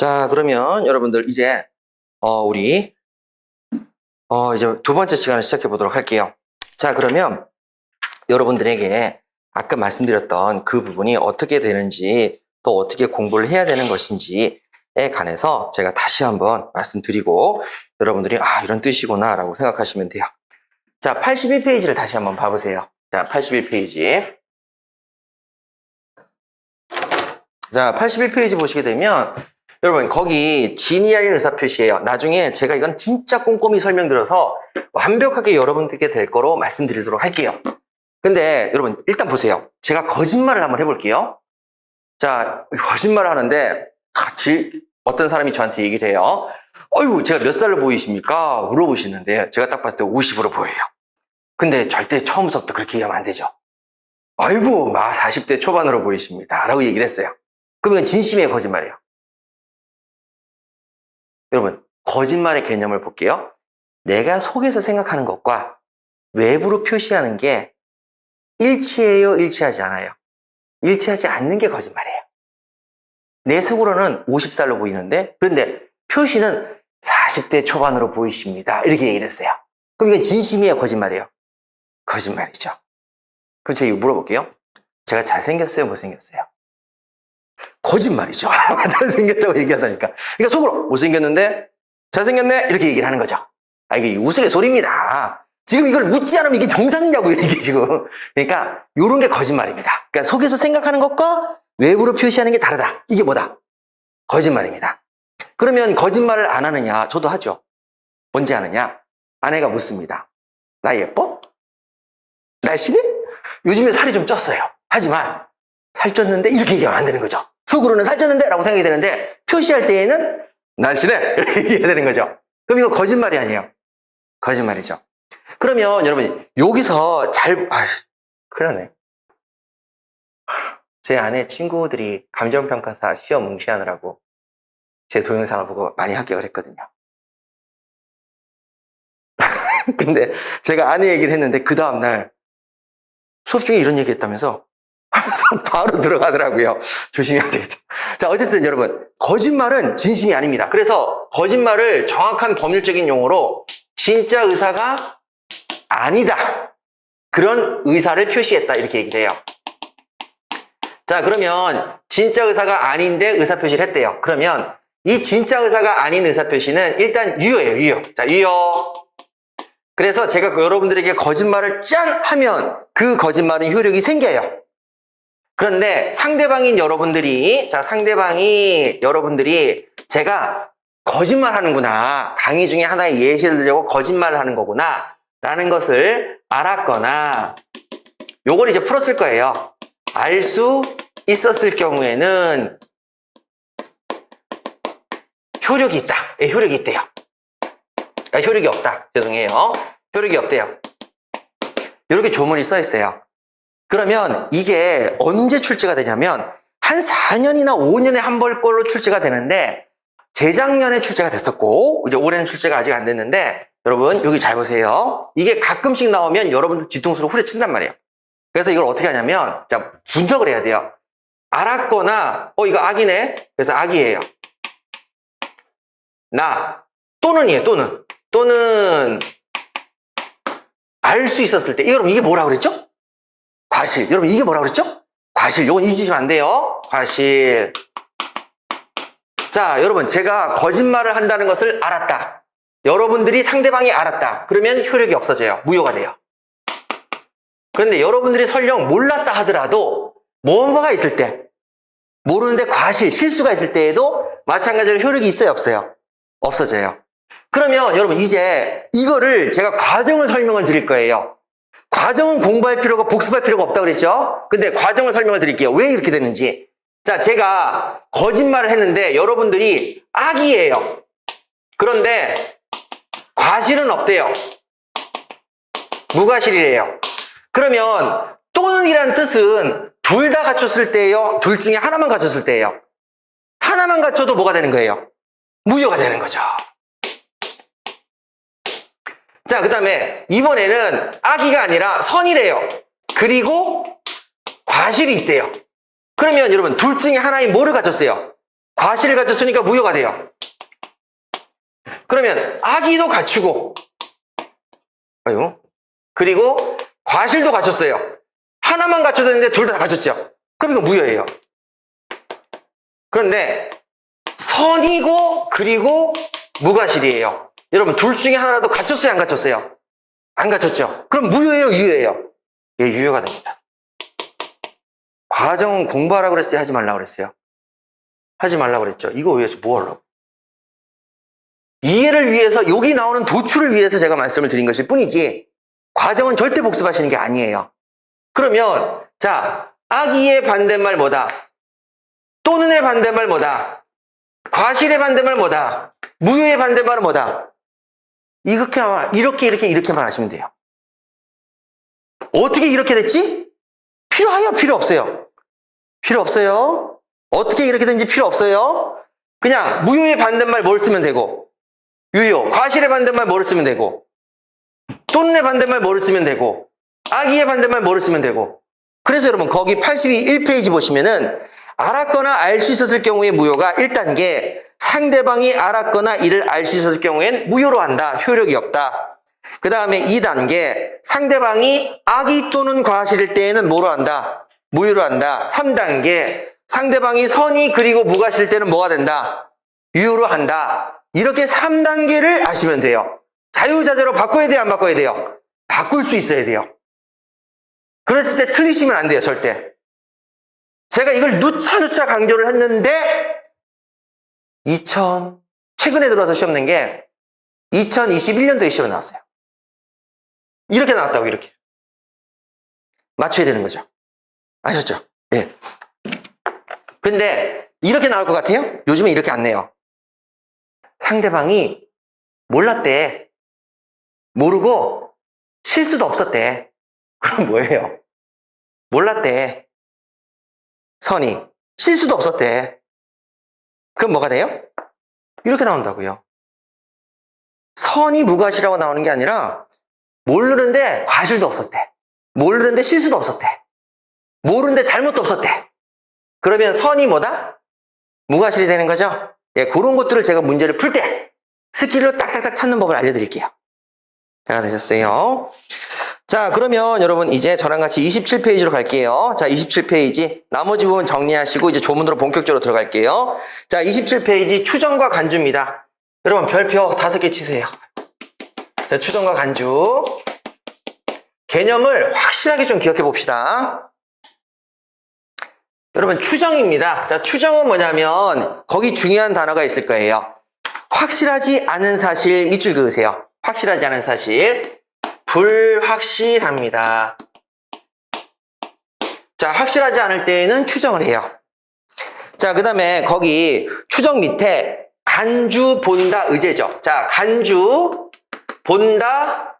자, 그러면 여러분들 이제 우리 이제 두 번째 시간을 시작해 보도록 할게요. 자, 그러면 여러분들에게 아까 말씀드렸던 그 부분이 어떻게 되는지 또 어떻게 공부를 해야 되는 것인지에 관해서 제가 다시 한번 말씀드리고 여러분들이 이런 뜻이구나 라고 생각하시면 돼요. 자, 81페이지를 다시 한번 봐보세요. 자, 81페이지. 자, 81페이지 보시게 되면 여러분 거기 진이하는 의사표시예요. 나중에 제가 이건 진짜 꼼꼼히 설명드려서 완벽하게 여러분들께 될 거로 말씀드리도록 할게요. 근데 여러분 일단 보세요. 제가 거짓말을 한번 해볼게요. 자, 거짓말을 하는데 어떤 사람이 저한테 얘기를 해요. 어휴, 제가 몇 살로 보이십니까? 물어보시는데 제가 딱 봤을 때 50으로 보여요. 근데 절대 처음부터 그렇게 얘기하면 안 되죠. 아이고, 40대 초반으로 보이십니다. 라고 얘기를 했어요. 그러면 진심의 거짓말이에요. 여러분, 거짓말의 개념을 볼게요. 내가 속에서 생각하는 것과 외부로 표시하는 게 일치해요, 일치하지 않아요? 일치하지 않는 게 거짓말이에요. 내 속으로는 50살로 보이는데, 그런데 표시는 40대 초반으로 보이십니다. 이렇게 얘기를 했어요. 그럼 이건 진심이에요, 거짓말이에요? 거짓말이죠. 그럼 제가 물어볼게요. 제가 잘생겼어요, 못생겼어요? 거짓말이죠. 잘생겼다고 얘기하다니까. 그러니까 속으로 못생겼는데 잘생겼네 이렇게 얘기를 하는 거죠. 이게 우스갯소리입니다. 지금 이걸 웃지 않으면 이게 정상이냐고요, 이게 지금. 그러니까 이런 게 거짓말입니다. 그러니까 속에서 생각하는 것과 외부로 표시하는 게 다르다. 이게 뭐다? 거짓말입니다. 그러면 거짓말을 안 하느냐? 저도 하죠. 언제 하느냐? 아내가 묻습니다. 나 예뻐? 날씬해? 요즘에 살이 좀 쪘어요. 하지만 살쪘는데 이렇게 얘기하면 안 되는 거죠. 속으로는 살쪘는데 라고 생각이 되는데 표시할 때에는 날씬해 이렇게 얘기해야 되는 거죠. 그럼 이거 거짓말이 아니에요. 거짓말이죠. 그러면 여러분 여기서 큰일 나네. 제 아내 친구들이 감정평가사 시험 응시하느라고 제 동영상을 보고 많이 합격을 했거든요. 근데 제가 아내 얘기를 했는데 그 다음날 수업 중에 이런 얘기 했다면서 바로 들어가더라고요. 조심해야 되겠다. 자, 어쨌든 여러분, 거짓말은 진심이 아닙니다. 그래서 거짓말을 정확한 법률적인 용어로 진짜 의사가 아니다. 그런 의사를 표시했다. 이렇게 얘기를 해요. 자, 그러면 진짜 의사가 아닌데 의사 표시를 했대요. 그러면 이 진짜 의사가 아닌 의사 표시는 일단 유효예요. 유효. 자, 유효. 그래서 제가 여러분들에게 거짓말을 짠! 하면 그 거짓말은 효력이 생겨요. 그런데 상대방인 여러분들이 제가 거짓말 하는구나. 강의 중에 하나의 예시를 들려고 거짓말을 하는 거구나. 라는 것을 알았거나 요걸 이제 풀었을 거예요. 알 수 있었을 경우에는 효력이 있다. 예, 효력이 있대요. 효력이 없다. 죄송해요. 효력이 없대요. 이렇게 조문이 써 있어요. 그러면 이게 언제 출제가 되냐면 한 4년이나 5년에 한 번꼴로 출제가 되는데 재작년에 출제가 됐었고 이제 올해는 출제가 아직 안 됐는데 여러분 여기 잘 보세요. 이게 가끔씩 나오면 여러분들 뒤통수로 후려친단 말이에요. 그래서 이걸 어떻게 하냐면 자 분석을 해야 돼요. 알았거나 이거 악이네. 그래서 악이에요. 나 또는이에요. 또는 알 수 있었을 때 여러분 이게 뭐라 그랬죠? 과실. 여러분 이게 뭐라 그랬죠? 과실. 요건 잊으시면 안 돼요. 과실. 자, 여러분 제가 거짓말을 한다는 것을 알았다. 여러분들이 상대방이 알았다. 그러면 효력이 없어져요. 무효가 돼요. 그런데 여러분들이 설령 몰랐다 하더라도 뭐가 있을 때 모르는데 과실, 실수가 있을 때에도 마찬가지로 효력이 있어요? 없어요? 없어져요. 그러면 여러분 이제 이거를 제가 과정을 설명을 드릴 거예요. 과정은 공부할 필요가 복습할 필요가 없다고 그랬죠? 근데 과정을 설명을 드릴게요. 왜 이렇게 되는지. 자, 제가 거짓말을 했는데 여러분들이 악이에요. 그런데 과실은 없대요. 무과실이래요. 그러면 또는이라는 뜻은 둘 다 갖췄을 때예요? 둘 중에 하나만 갖췄을 때예요? 하나만 갖춰도 뭐가 되는 거예요? 무효가 되는 거죠. 자, 그 다음에 이번에는 악의가 아니라 선이래요. 그리고 과실이 있대요. 그러면 여러분 둘 중에 하나인 뭐를 갖췄어요? 과실을 갖췄으니까 무효가 돼요. 그러면 아기도 갖추고, 아유, 그리고 과실도 갖췄어요. 하나만 갖춰졌는데 둘 다 갖췄죠. 그럼 이거 무효예요. 그런데 선이고 그리고 무과실이에요. 여러분 둘 중에 하나라도 갖췄어요, 안 갖췄어요? 안 갖췄죠. 그럼 무효예요, 유효예요? 예, 유효가 됩니다. 과정은 공부하라고 그랬어요, 하지 말라고 그랬어요? 하지 말라고 그랬죠. 이거 위해서 뭐 하려고? 이해를 위해서, 여기 나오는 도출을 위해서 제가 말씀을 드린 것일 뿐이지 과정은 절대 복습하시는 게 아니에요. 그러면 자, 악의의 반대말 뭐다? 또는의 반대말 뭐다? 과실의 반대말 뭐다? 무효의 반대말은 뭐다? 이렇게만 하시면 돼요. 어떻게 이렇게 됐지? 필요해요, 필요 없어요? 필요 없어요. 어떻게 이렇게 된지 필요 없어요. 그냥 무효의 반대말 뭘 쓰면 되고, 유효, 과실의 반대말 뭐를 쓰면 되고, 또는의 반대말 뭐를 쓰면 되고, 악의의 반대말 뭐를 쓰면 되고. 그래서 여러분 거기 81페이지 보시면은 알았거나 알 수 있었을 경우에 무효가 1단계, 상대방이 알았거나 이를 알 수 있었을 경우엔 무효로 한다. 효력이 없다. 그 다음에 2단계, 상대방이 악의 또는 과실일 때에는 뭐로 한다? 무효로 한다. 3단계, 상대방이 선이 그리고 무과실 때는 뭐가 된다? 유효로 한다. 이렇게 3단계를 아시면 돼요. 자유자재로 바꿔야 돼요, 안 바꿔야 돼요? 바꿀 수 있어야 돼요. 그랬을 때 틀리시면 안 돼요, 절대. 제가 이걸 누차 강조를 했는데 최근에 들어와서 시험 낸 게 2021년도에 시험에 나왔어요. 이렇게 나왔다고, 이렇게. 맞춰야 되는 거죠. 아셨죠? 예. 근데 이렇게 나올 것 같아요? 요즘에 이렇게 안 내요. 상대방이 몰랐대. 모르고 실수도 없었대. 그럼 뭐예요? 몰랐대. 선이. 실수도 없었대. 그럼 뭐가 돼요? 이렇게 나온다고요. 선이 무과실이라고 나오는 게 아니라 모르는데 과실도 없었대. 모르는데 실수도 없었대. 모르는데 잘못도 없었대. 그러면 선이 뭐다? 무과실이 되는 거죠? 예, 그런 것들을 제가 문제를 풀 때 스킬로 딱딱딱 찾는 법을 알려드릴게요. 잘 되셨어요? 자, 그러면 여러분 이제 저랑 같이 27페이지로 갈게요. 자, 27페이지 나머지 부분 정리하시고 이제 조문으로 본격적으로 들어갈게요. 자, 27페이지 추정과 간주입니다. 여러분 별표 5개 치세요. 자, 추정과 간주 개념을 확실하게 좀 기억해 봅시다. 여러분 추정입니다. 자, 추정은 뭐냐면 거기 중요한 단어가 있을 거예요. 확실하지 않은 사실 밑줄 그으세요. 확실하지 않은 사실 불확실합니다. 자, 확실하지 않을 때에는 추정을 해요. 자, 그 다음에 거기 추정 밑에 간주, 본다, 의제죠. 자, 간주, 본다,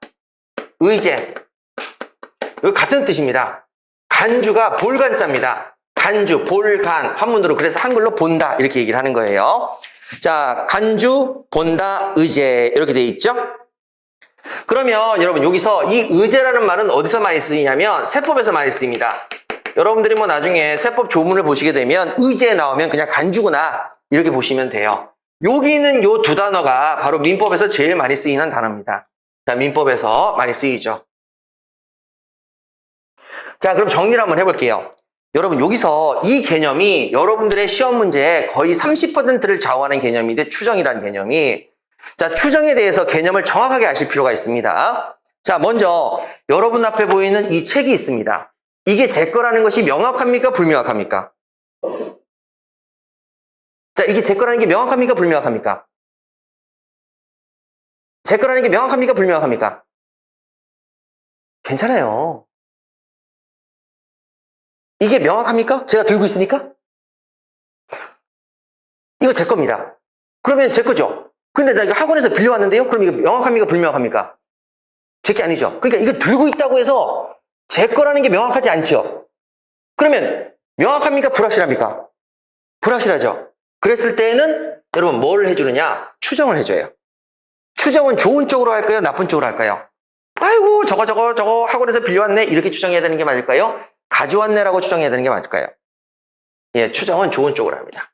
의제. 이거 같은 뜻입니다. 간주가 볼간자입니다. 간주, 볼간, 한문으로 그래서 한글로 본다 이렇게 얘기를 하는 거예요. 자, 간주, 본다, 의제 이렇게 돼 있죠. 그러면 여러분 여기서 이 의제라는 말은 어디서 많이 쓰이냐면 세법에서 많이 쓰입니다. 여러분들이 뭐 나중에 세법 조문을 보시게 되면 의제 나오면 그냥 간주구나 이렇게 보시면 돼요. 여기 있는 요 두 단어가 바로 민법에서 제일 많이 쓰이는 단어입니다. 자, 민법에서 많이 쓰이죠. 자, 그럼 정리를 한번 해볼게요. 여러분 여기서 이 개념이 여러분들의 시험 문제에 거의 30%를 좌우하는 개념인데 추정이라는 개념이 자, 추정에 대해서 개념을 정확하게 아실 필요가 있습니다. 자, 먼저 여러분 앞에 보이는 이 책이 있습니다. 이게 제 거라는 것이 명확합니까? 불명확합니까? 자, 이게 제 거라는 게 명확합니까? 불명확합니까? 제 거라는 게 명확합니까? 불명확합니까? 괜찮아요. 이게 명확합니까? 제가 들고 있으니까? 이거 제 겁니다. 그러면 제 거죠? 근데 나 이거 학원에서 빌려왔는데요? 그럼 이거 명확합니까? 불명확합니까? 제 게 아니죠. 그러니까 이거 들고 있다고 해서 제 거라는 게 명확하지 않죠. 그러면 명확합니까? 불확실합니까? 불확실하죠. 그랬을 때는 여러분 뭘 해주느냐? 추정을 해줘요. 추정은 좋은 쪽으로 할까요? 나쁜 쪽으로 할까요? 아이고 저거 학원에서 빌려왔네 이렇게 추정해야 되는 게 맞을까요? 가져왔네라고 추정해야 되는 게 맞을까요? 예, 추정은 좋은 쪽으로 합니다.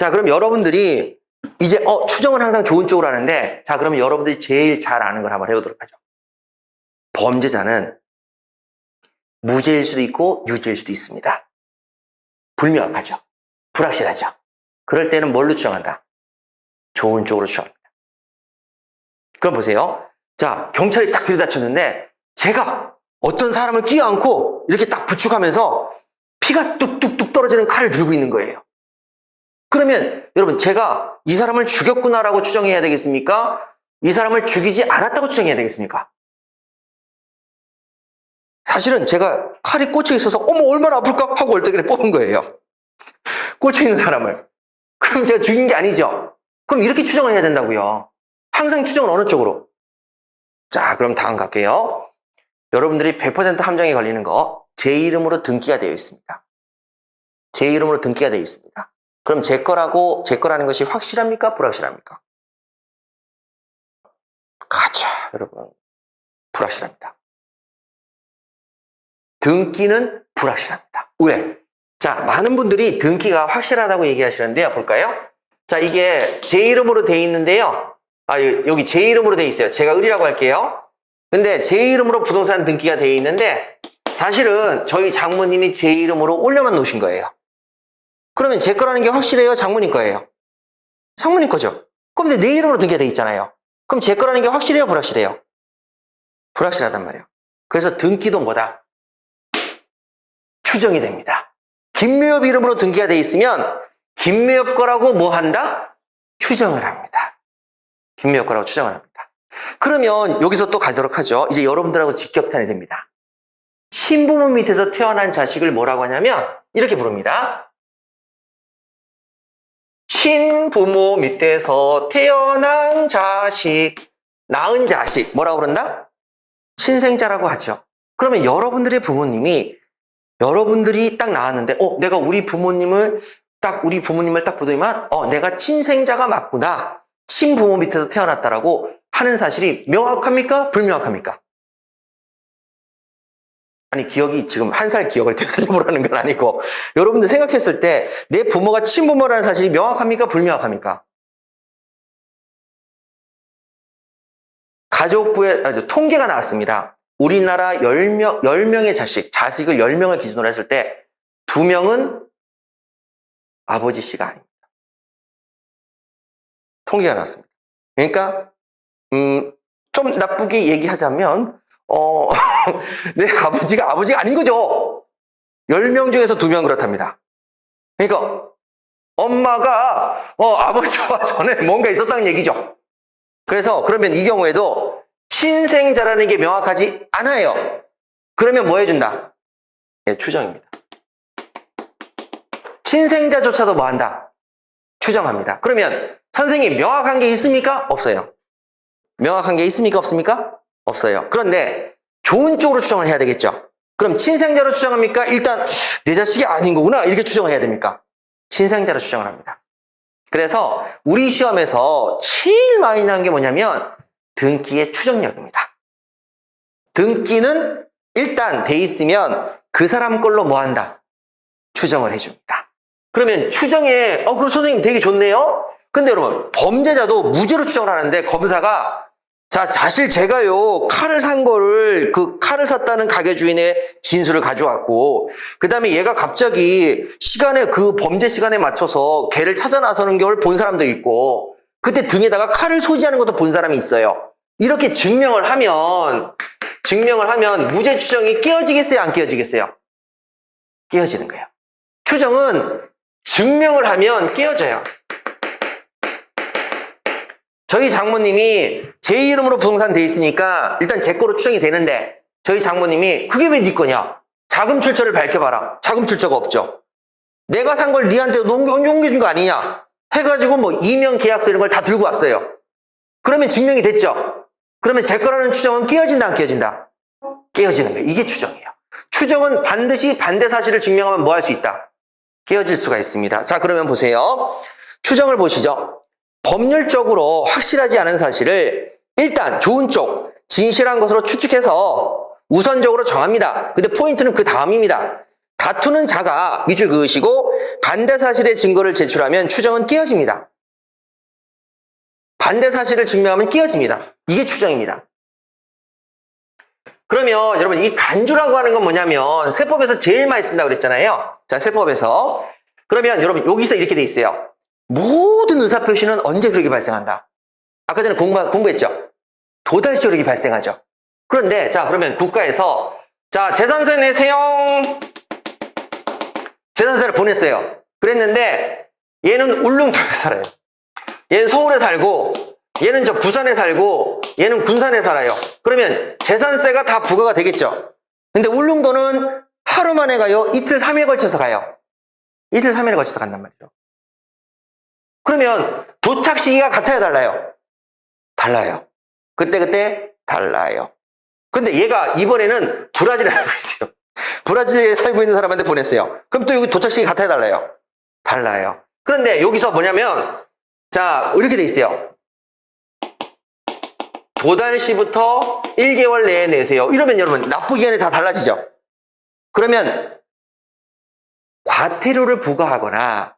자, 그럼 여러분들이 이제 추정은 항상 좋은 쪽으로 하는데, 자, 그러면 여러분들이 제일 잘 아는 걸 한번 해보도록 하죠. 범죄자는 무죄일 수도 있고 유죄일 수도 있습니다. 불명확하죠. 불확실하죠. 그럴 때는 뭘로 추정한다? 좋은 쪽으로 추정합니다. 그럼 보세요. 자, 경찰이 딱 들이닥쳤는데 제가 어떤 사람을 끼어안고 이렇게 딱 부축하면서 피가 뚝뚝뚝 떨어지는 칼을 들고 있는 거예요. 그러면 여러분, 제가 이 사람을 죽였구나라고 추정해야 되겠습니까? 이 사람을 죽이지 않았다고 추정해야 되겠습니까? 사실은 제가 칼이 꽂혀 있어서 어머 얼마나 아플까 하고 얼떨결에 뽑은 거예요. 꽂혀 있는 사람을. 그럼 제가 죽인 게 아니죠. 그럼 이렇게 추정을 해야 된다고요. 항상 추정은 어느 쪽으로? 자, 그럼 다음 갈게요. 여러분들이 100% 함정에 걸리는 거, 제 이름으로 등기가 되어 있습니다. 제 이름으로 등기가 되어 있습니다. 그럼 제 거라는 것이 확실합니까? 불확실합니까? 가자, 여러분. 불확실합니다. 등기는 불확실합니다. 왜? 자, 많은 분들이 등기가 확실하다고 얘기하시는데요. 볼까요? 자, 이게 제 이름으로 돼 있는데요. 여기 제 이름으로 돼 있어요. 제가 을이라고 할게요. 근데 제 이름으로 부동산 등기가 돼 있는데 사실은 저희 장모님이 제 이름으로 올려만 놓으신 거예요. 그러면 제 거라는 게 확실해요? 장모님 거예요? 장모님 거죠. 그럼 근데 내 이름으로 등기가 돼 있잖아요. 그럼 제 거라는 게 확실해요? 불확실해요? 불확실하단 말이에요. 그래서 등기도 뭐다? 추정이 됩니다. 김묘엽 이름으로 등기가 돼 있으면 김묘엽 거라고 뭐 한다? 추정을 합니다. 김묘엽 거라고 추정을 합니다. 그러면 여기서 또 가도록 하죠. 이제 여러분들하고 직격탄이 됩니다. 친부모 밑에서 태어난 자식을 뭐라고 하냐면 이렇게 부릅니다. 친부모 밑에서 태어난 자식, 낳은 자식 뭐라고 그런다? 친생자라고 하죠. 그러면 여러분들의 부모님이 여러분들이 딱 나왔는데 내가 우리 부모님을 딱 보더니만 내가 친생자가 맞구나. 친부모 밑에서 태어났다라고 하는 사실이 명확합니까? 불명확합니까? 아니, 기억이 지금 한 살 기억을 되살려보라는 건 아니고 여러분들 생각했을 때 내 부모가 친부모라는 사실이 명확합니까? 불명확합니까? 가족부의 통계가 나왔습니다. 우리나라 10명의 자식을 10명을 기준으로 했을 때 2명은 아버지 씨가 아닙니다. 통계가 나왔습니다. 그러니까 좀 나쁘게 얘기하자면 내 아버지가 아닌 거죠. 10명 중에서 2명 그렇답니다. 그러니까 엄마가 아버지와 전에 뭔가 있었다는 얘기죠. 그래서 그러면 이 경우에도 친생자라는 게 명확하지 않아요. 그러면 뭐 해준다? 예, 추정입니다. 친생자조차도 뭐 한다? 추정합니다. 그러면 선생님 명확한 게 있습니까? 없어요. 명확한 게 있습니까? 없습니까? 없어요. 그런데 좋은 쪽으로 추정을 해야 되겠죠. 그럼 친생자로 추정합니까? 일단 내 자식이 아닌 거구나 이렇게 추정을 해야 됩니까? 친생자로 추정을 합니다. 그래서 우리 시험에서 제일 많이 나온 게 뭐냐면 등기의 추정력입니다. 등기는 일단 돼 있으면 그 사람 걸로 뭐 한다? 추정을 해줍니다. 그러면 추정에 그럼 선생님 되게 좋네요? 근데 여러분 범죄자도 무죄로 추정을 하는데 검사가 자, 사실 제가요, 칼을 샀다는 가게 주인의 진술을 가져왔고, 그 다음에 얘가 갑자기 그 범죄 시간에 맞춰서 걔를 찾아 나서는 걸 본 사람도 있고, 그때 등에다가 칼을 소지하는 것도 본 사람이 있어요. 이렇게 증명을 하면 무죄 추정이 깨어지겠어요? 안 깨어지겠어요? 깨어지는 거예요. 추정은 증명을 하면 깨어져요. 저희 장모님이 제 이름으로 부동산 돼 있으니까 일단 제 거로 추정이 되는데 저희 장모님이 그게 왜 네 거냐? 자금 출처를 밝혀봐라. 자금 출처가 없죠. 내가 산 걸 니한테 넘겨준 거 아니냐? 해가지고 뭐 이명 계약서 이런 걸 다 들고 왔어요. 그러면 증명이 됐죠. 그러면 제 거라는 추정은 깨어진다 안 깨어진다? 깨어지는 거예요. 이게 추정이에요. 추정은 반드시 반대 사실을 증명하면 뭐 할 수 있다? 깨어질 수가 있습니다. 자, 그러면 보세요. 추정을 보시죠. 법률적으로 확실하지 않은 사실을 일단 좋은 쪽, 진실한 것으로 추측해서 우선적으로 정합니다. 근데 포인트는 그 다음입니다. 다투는 자가 밑줄 그으시고 반대 사실의 증거를 제출하면 추정은 깨어집니다. 반대 사실을 증명하면 깨어집니다. 이게 추정입니다. 그러면 여러분 이 간주라고 하는 건 뭐냐면 세법에서 제일 많이 쓴다고 그랬잖아요. 자, 세법에서. 그러면 여러분 여기서 이렇게 돼 있어요. 모든 의사표시는 언제 그렇게 발생한다? 아까 전에 공부했죠? 도달시 그렇게 발생하죠. 그런데 자, 그러면 국가에서 자, 재산세 내세요. 재산세를 보냈어요. 그랬는데 얘는 울릉도에 살아요. 얘는 서울에 살고 얘는 저 부산에 살고 얘는 군산에 살아요. 그러면 재산세가 다 부과가 되겠죠. 근데 울릉도는 하루 만에 가요? 이틀, 3일 걸쳐서 가요? 이틀, 3일에 걸쳐서 간단 말이죠. 그러면 도착 시기가 같아요, 달라요? 달라요. 그때 달라요. 근데 얘가 이번에는 브라질에 살고 있어요. 브라질에 살고 있는 사람한테 보냈어요. 그럼 또 여기 도착 시기 같아요, 달라요? 달라요. 그런데 여기서 뭐냐면 자, 이렇게 돼 있어요. 도달시부터 1개월 내에 내세요. 이러면 여러분 납부기간이 다 달라지죠. 그러면 과태료를 부과하거나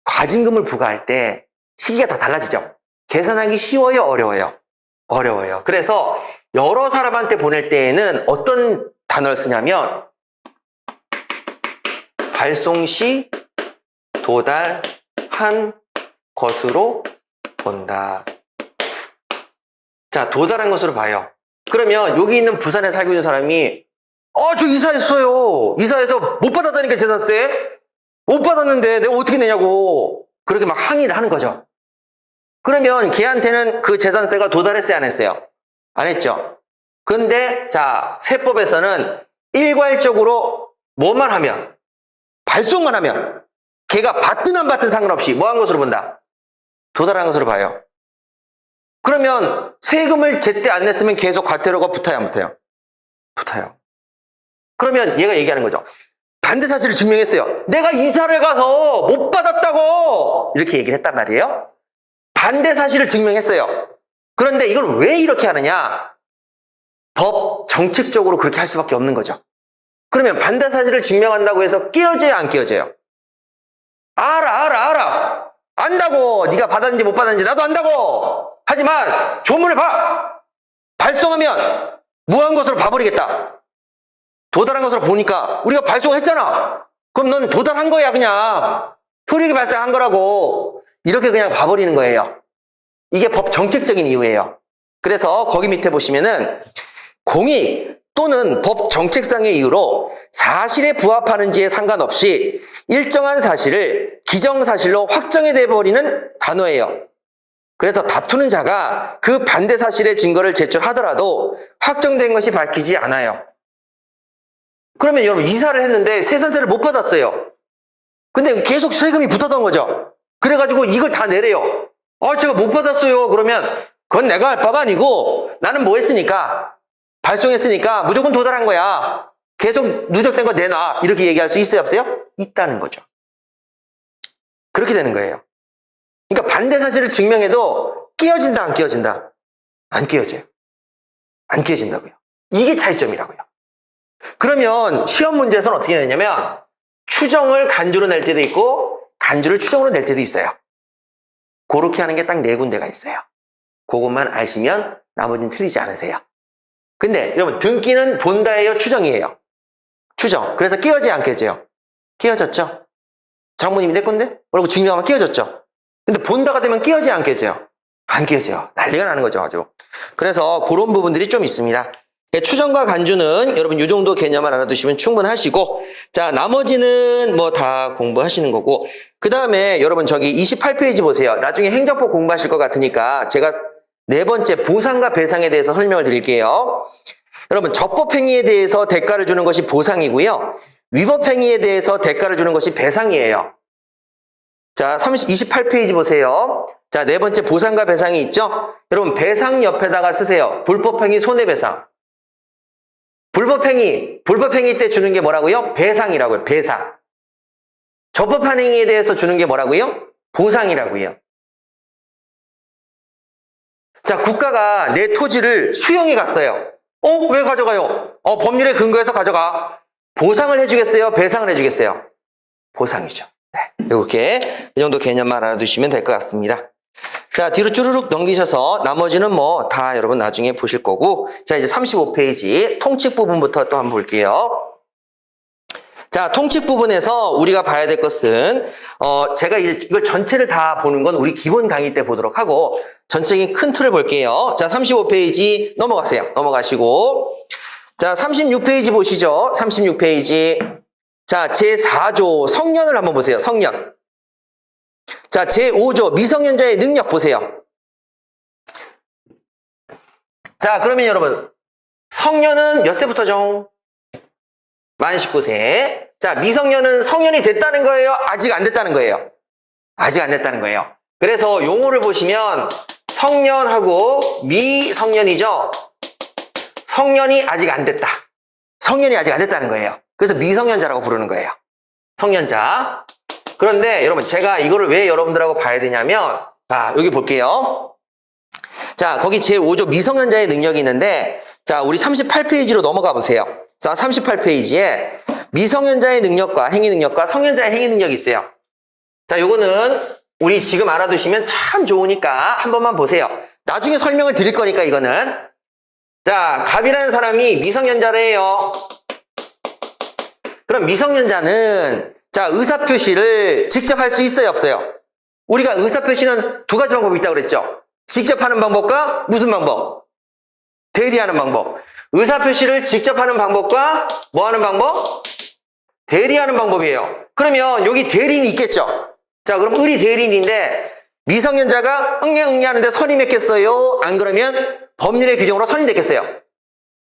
과징금을 부과할 때 시기가 다 달라지죠. 계산하기 쉬워요, 어려워요? 어려워요. 그래서 여러 사람한테 보낼 때에는 어떤 단어를 쓰냐면 발송시 도달한 것으로 본다. 자, 도달한 것으로 봐요. 그러면 여기 있는 부산에 살고 있는 사람이 저 이사했어요. 이사해서 못 받았다니까 재산세. 못 받았는데 내가 어떻게 내냐고. 그렇게 막 항의를 하는 거죠. 그러면 걔한테는 그 재산세가 도달했어요, 안 했어요? 안 했죠. 근데 자, 세법에서는 일괄적으로 뭐만 하면 발송만 하면 걔가 받든 안 받든 상관없이 뭐 한 것으로 본다? 도달한 것으로 봐요. 그러면 세금을 제때 안 냈으면 계속 과태료가 붙어요, 안 붙어요? 붙어요. 그러면 얘가 얘기하는 거죠. 반대 사실을 증명했어요. 내가 이사를 가서 못 받았다고! 이렇게 얘기를 했단 말이에요. 반대 사실을 증명했어요. 그런데 이걸 왜 이렇게 하느냐? 법 정책적으로 그렇게 할 수밖에 없는 거죠. 그러면 반대 사실을 증명한다고 해서 깨어져요, 안 깨어져요? 알아. 안다고. 네가 받았는지 못 받았는지 나도 안다고. 하지만 조문을 봐. 발송하면 무한 것으로 봐버리겠다. 도달한 것으로 보니까 우리가 발송했잖아. 그럼 넌 도달한 거야, 그냥. 효력이 발생한 거라고. 이렇게 그냥 봐버리는 거예요. 이게 법 정책적인 이유예요. 그래서 거기 밑에 보시면은 공익 또는 법 정책상의 이유로 사실에 부합하는지에 상관없이 일정한 사실을 기정사실로 확정해 버리는 단어예요. 그래서 다투는 자가 그 반대 사실의 증거를 제출하더라도 확정된 것이 밝히지 않아요. 그러면 여러분 이사를 했는데 세산세를 못 받았어요. 근데 계속 세금이 붙었던 거죠. 그래가지고 이걸 다 내래요. 제가 못 받았어요. 그러면 그건 내가 할 바가 아니고 나는 뭐 했으니까 발송했으니까 무조건 도달한 거야. 계속 누적된 거 내놔. 이렇게 얘기할 수 있어요, 없어요? 있다는 거죠. 그렇게 되는 거예요. 그러니까 반대 사실을 증명해도 끼어진다, 안 끼어진다? 안 끼어져요. 안 끼어진다고요. 이게 차이점이라고요. 그러면 시험 문제에서는 어떻게 되냐면 추정을 간주로 낼 때도 있고 간주를 추정으로 낼 때도 있어요. 그렇게 하는 게 딱 4군데가 있어요. 그것만 아시면 나머지는 틀리지 않으세요. 근데 여러분 등기는 본다예요, 추정이에요? 추정. 그래서 끼어져요, 안 끼어져요? 끼어졌죠? 장모님이 내 건데? 뭐라고 증명하면 끼어졌죠? 근데 본다가 되면 끼어져요, 안 끼어져요? 안 끼어져요. 난리가 나는 거죠, 아주. 그래서 그런 부분들이 좀 있습니다. 추정과 간주는 여러분 이 정도 개념을 알아두시면 충분하시고, 자, 나머지는 뭐 다 공부하시는 거고, 그 다음에 여러분 저기 28페이지 보세요. 나중에 행정법 공부하실 것 같으니까 제가 4번째 보상과 배상에 대해서 설명을 드릴게요. 여러분 적법행위에 대해서 대가를 주는 것이 보상이고요. 위법행위에 대해서 대가를 주는 것이 배상이에요. 자, 28페이지 보세요. 자, 4번째 보상과 배상이 있죠? 여러분 배상 옆에다가 쓰세요. 불법행위 손해배상. 불법행위 때 주는 게 뭐라고요? 배상이라고요. 배상. 적법한 행위에 대해서 주는 게 뭐라고요? 보상이라고요. 자, 국가가 내 토지를 수용해 갔어요. 왜 가져가요? 법률에 근거해서 가져가. 보상을 해주겠어요? 배상을 해주겠어요? 보상이죠. 네, 이렇게 이 정도 개념만 알아두시면 될 것 같습니다. 자, 뒤로 쭈루룩 넘기셔서 나머지는 뭐 다 여러분 나중에 보실 거고, 자, 이제 35페이지 통칙 부분부터 또 한번 볼게요. 자, 통칙 부분에서 우리가 봐야 될 것은 제가 이제 이걸 전체를 다 보는 건 우리 기본 강의 때 보도록 하고 전체적인 큰 틀을 볼게요. 자, 35페이지 넘어가세요. 넘어가시고 자, 36페이지 보시죠. 36페이지. 자, 제4조 성년을 한번 보세요. 성년. 자, 제5조 미성년자의 능력 보세요. 자, 그러면 여러분 성년은 몇 세부터죠? 만 19세. 자, 미성년은 성년이 됐다는 거예요? 아직 안 됐다는 거예요? 아직 안 됐다는 거예요. 그래서 용어를 보시면 성년하고 미성년이죠? 성년이 아직 안 됐다. 성년이 아직 안 됐다는 거예요. 그래서 미성년자라고 부르는 거예요. 성년자. 그런데 여러분 제가 이거를 왜 여러분들하고 봐야 되냐면 자, 여기 볼게요. 자, 거기 제5조 미성년자의 능력이 있는데 자, 우리 38페이지로 넘어가 보세요. 자, 38페이지에 미성년자의 능력과 행위 능력과 성년자의 행위 능력이 있어요. 자, 요거는 우리 지금 알아두시면 참 좋으니까 한 번만 보세요. 나중에 설명을 드릴 거니까 이거는. 자, 갑이라는 사람이 미성년자래요. 그럼 미성년자는 자, 의사표시를 직접 할 수 있어요, 없어요? 우리가 의사표시는 두 가지 방법이 있다고 그랬죠? 직접 하는 방법과 무슨 방법? 대리하는 방법. 의사표시를 직접 하는 방법과 뭐 하는 방법? 대리하는 방법이에요. 그러면 여기 대리인이 있겠죠? 자, 그럼 의리 대리인인데 미성년자가 응애 하는데 선이 맺겠어요? 안 그러면 법률의 규정으로 선이 됐겠어요?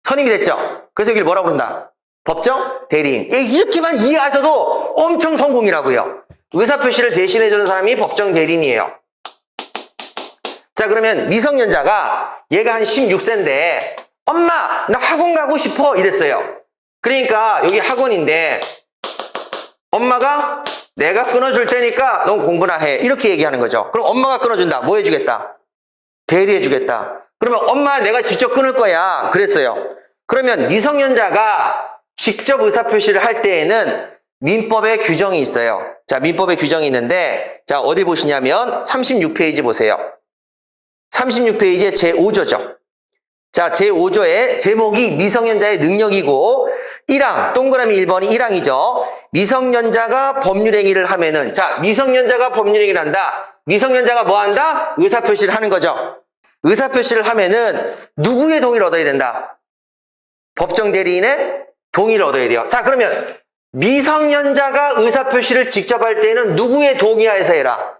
선임이 됐죠? 그래서 여기를 뭐라고 부른다? 법정 대리인. 이렇게만 이해하셔도 엄청 성공이라고요. 의사표시를 대신해주는 사람이 법정 대리인이에요. 자, 그러면 미성년자가 얘가 한 16세인데 엄마 나 학원 가고 싶어 이랬어요. 그러니까 여기 학원인데 엄마가 내가 끊어줄 테니까 넌 공부나 해 이렇게 얘기하는 거죠. 그럼 엄마가 끊어준다. 뭐 해주겠다? 대리해주겠다. 그러면 엄마 내가 직접 끊을 거야 그랬어요. 그러면 미성년자가 직접 의사표시를 할 때에는 민법의 규정이 있어요. 자, 민법의 규정이 있는데 자, 어디 보시냐면 36페이지 보세요. 36페이지에 제5조죠. 자, 제5조의 제목이 미성년자의 능력이고 1항, 동그라미 1번이 1항이죠. 미성년자가 법률행위를 하면은 자, 미성년자가 법률행위를 한다. 미성년자가 뭐 한다? 의사표시를 하는 거죠. 의사표시를 하면은 누구의 동의를 얻어야 된다? 법정 대리인의 동의를 얻어야 돼요. 자, 그러면 미성년자가 의사표시를 직접 할 때는 누구의 동의하에서 해라?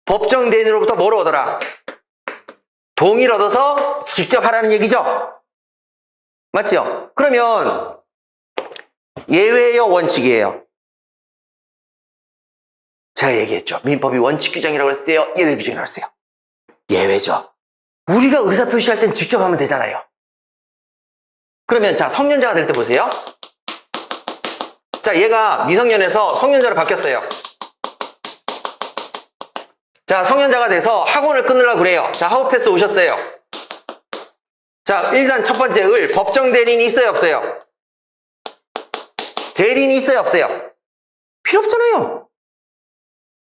법정 대리인으로부터 뭐를 얻어라? 동의를 얻어서 직접 하라는 얘기죠? 맞죠? 그러면 예외예요, 원칙이에요? 제가 얘기했죠. 민법이 원칙 규정이라고 했어요? 예외 규정이라고 했어요? 예외죠. 우리가 의사표시할 땐 직접 하면 되잖아요. 그러면 자, 성년자가 될 때 보세요. 자, 얘가 미성년에서 성년자로 바뀌었어요. 자, 성년자가 돼서 학원을 끊으려고 그래요. 자, 하우패스 오셨어요. 자, 일단 첫 번째 법정 대리인이 있어요, 없어요? 대리인이 있어요, 없어요? 필요 없잖아요.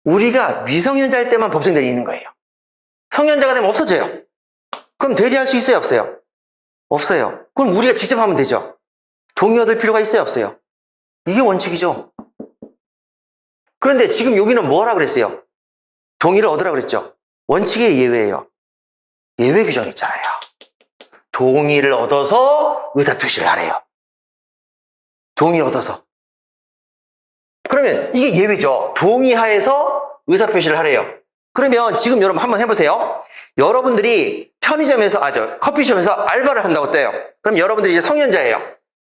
우리가 미성년자일 때만 법정 대리인이 있는 거예요. 성년자가 되면 없어져요. 그럼 대리할 수 있어요, 없어요? 없어요. 그럼 우리가 직접 하면 되죠. 동의 얻을 필요가 있어요, 없어요? 이게 원칙이죠. 그런데 지금 여기는 뭐라 그랬어요? 동의를 얻으라고 그랬죠. 원칙의 예외예요. 예외 규정이 있잖아요. 동의를 얻어서 의사표시를 하래요. 동의 얻어서. 그러면 이게 예외죠. 동의하에서 의사표시를 하래요. 그러면 지금 여러분 한번 해보세요. 여러분들이 편의점에서, 커피숍에서 알바를 한다고 떠요. 그럼 여러분들이 이제 성년자예요.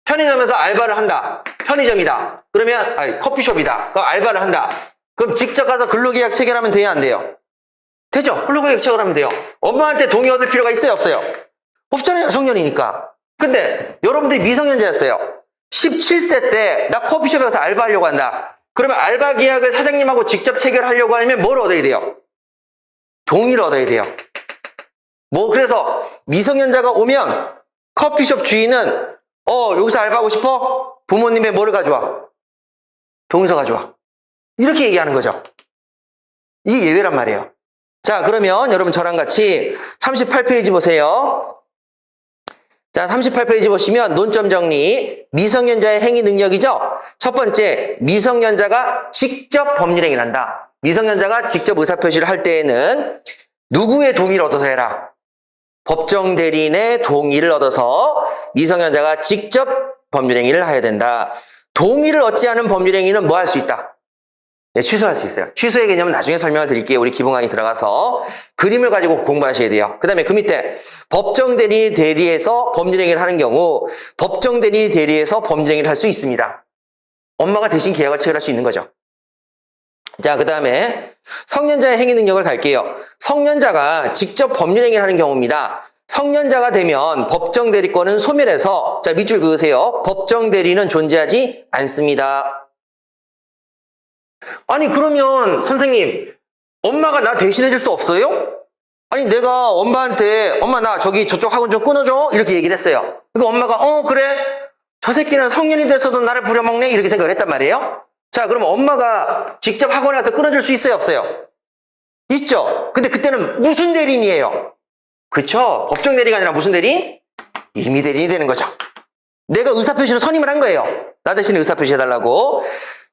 편의점에서 알바를 한다. 편의점이다. 그러면, 커피숍이다. 그럼 알바를 한다. 그럼 직접 가서 근로계약 체결하면 돼야 안 돼요? 되죠? 근로계약 체결하면 돼요. 엄마한테 동의 얻을 필요가 있어요, 없어요? 없잖아요, 성년이니까. 근데 여러분들이 미성년자였어요. 17세 때 나 커피숍에 가서 알바하려고 한다. 그러면 알바 계약을 사장님하고 직접 체결하려고 하면 뭘 얻어야 돼요? 동의를 얻어야 돼요. 그래서 미성년자가 오면 커피숍 주인은 여기서 알바하고 싶어? 부모님의 뭐를 가져와? 동의서 가져와. 이렇게 얘기하는 거죠. 이게 예외란 말이에요. 자, 그러면 여러분 저랑 같이 38페이지 보세요. 자, 38페이지 보시면 논점 정리. 미성년자의 행위 능력이죠? 첫 번째, 미성년자가 직접 법률행위를 한다. 미성년자가 직접 의사표시를 할 때에는 누구의 동의를 얻어서 해라? 법정 대리인의 동의를 얻어서 미성년자가 직접 법률행위를 해야 된다. 동의를 얻지 않은 법률행위는 뭐 할 수 있다? 네, 취소할 수 있어요. 취소의 개념은 나중에 설명을 드릴게요. 우리 기본 강의 들어가서 그림을 가지고 공부하셔야 돼요. 그 다음에 그 밑에 법정 대리인이 대리해서 법률행위를 하는 경우 법정 대리인이 대리해서 법률행위를 할 수 있습니다. 엄마가 대신 계약을 체결할 수 있는 거죠. 자, 그 다음에 성년자의 행위 능력을 갈게요. 성년자가 직접 법률행위를 하는 경우입니다. 성년자가 되면 법정 대리권은 소멸해서, 자, 밑줄 그으세요. 법정 대리는 존재하지 않습니다. 아니, 그러면 선생님, 엄마가 나 대신해줄 수 없어요? 아니, 내가 엄마한테 엄마 나 저기 저쪽 학원 좀 끊어줘 이렇게 얘기를 했어요. 그러니까 엄마가 그래? 저 새끼는 성년이 돼서도 나를 부려먹네 이렇게 생각을 했단 말이에요. 자, 그럼 엄마가 직접 학원에 가서 끊어줄 수 있어요 없어요? 있죠. 근데 그때는 무슨 대리인이에요? 그쵸? 법정 대리가 아니라 무슨 대리인? 임의 대리인이 되는 거죠. 내가 의사표시로 선임을 한 거예요. 나 대신에 의사표시 해달라고.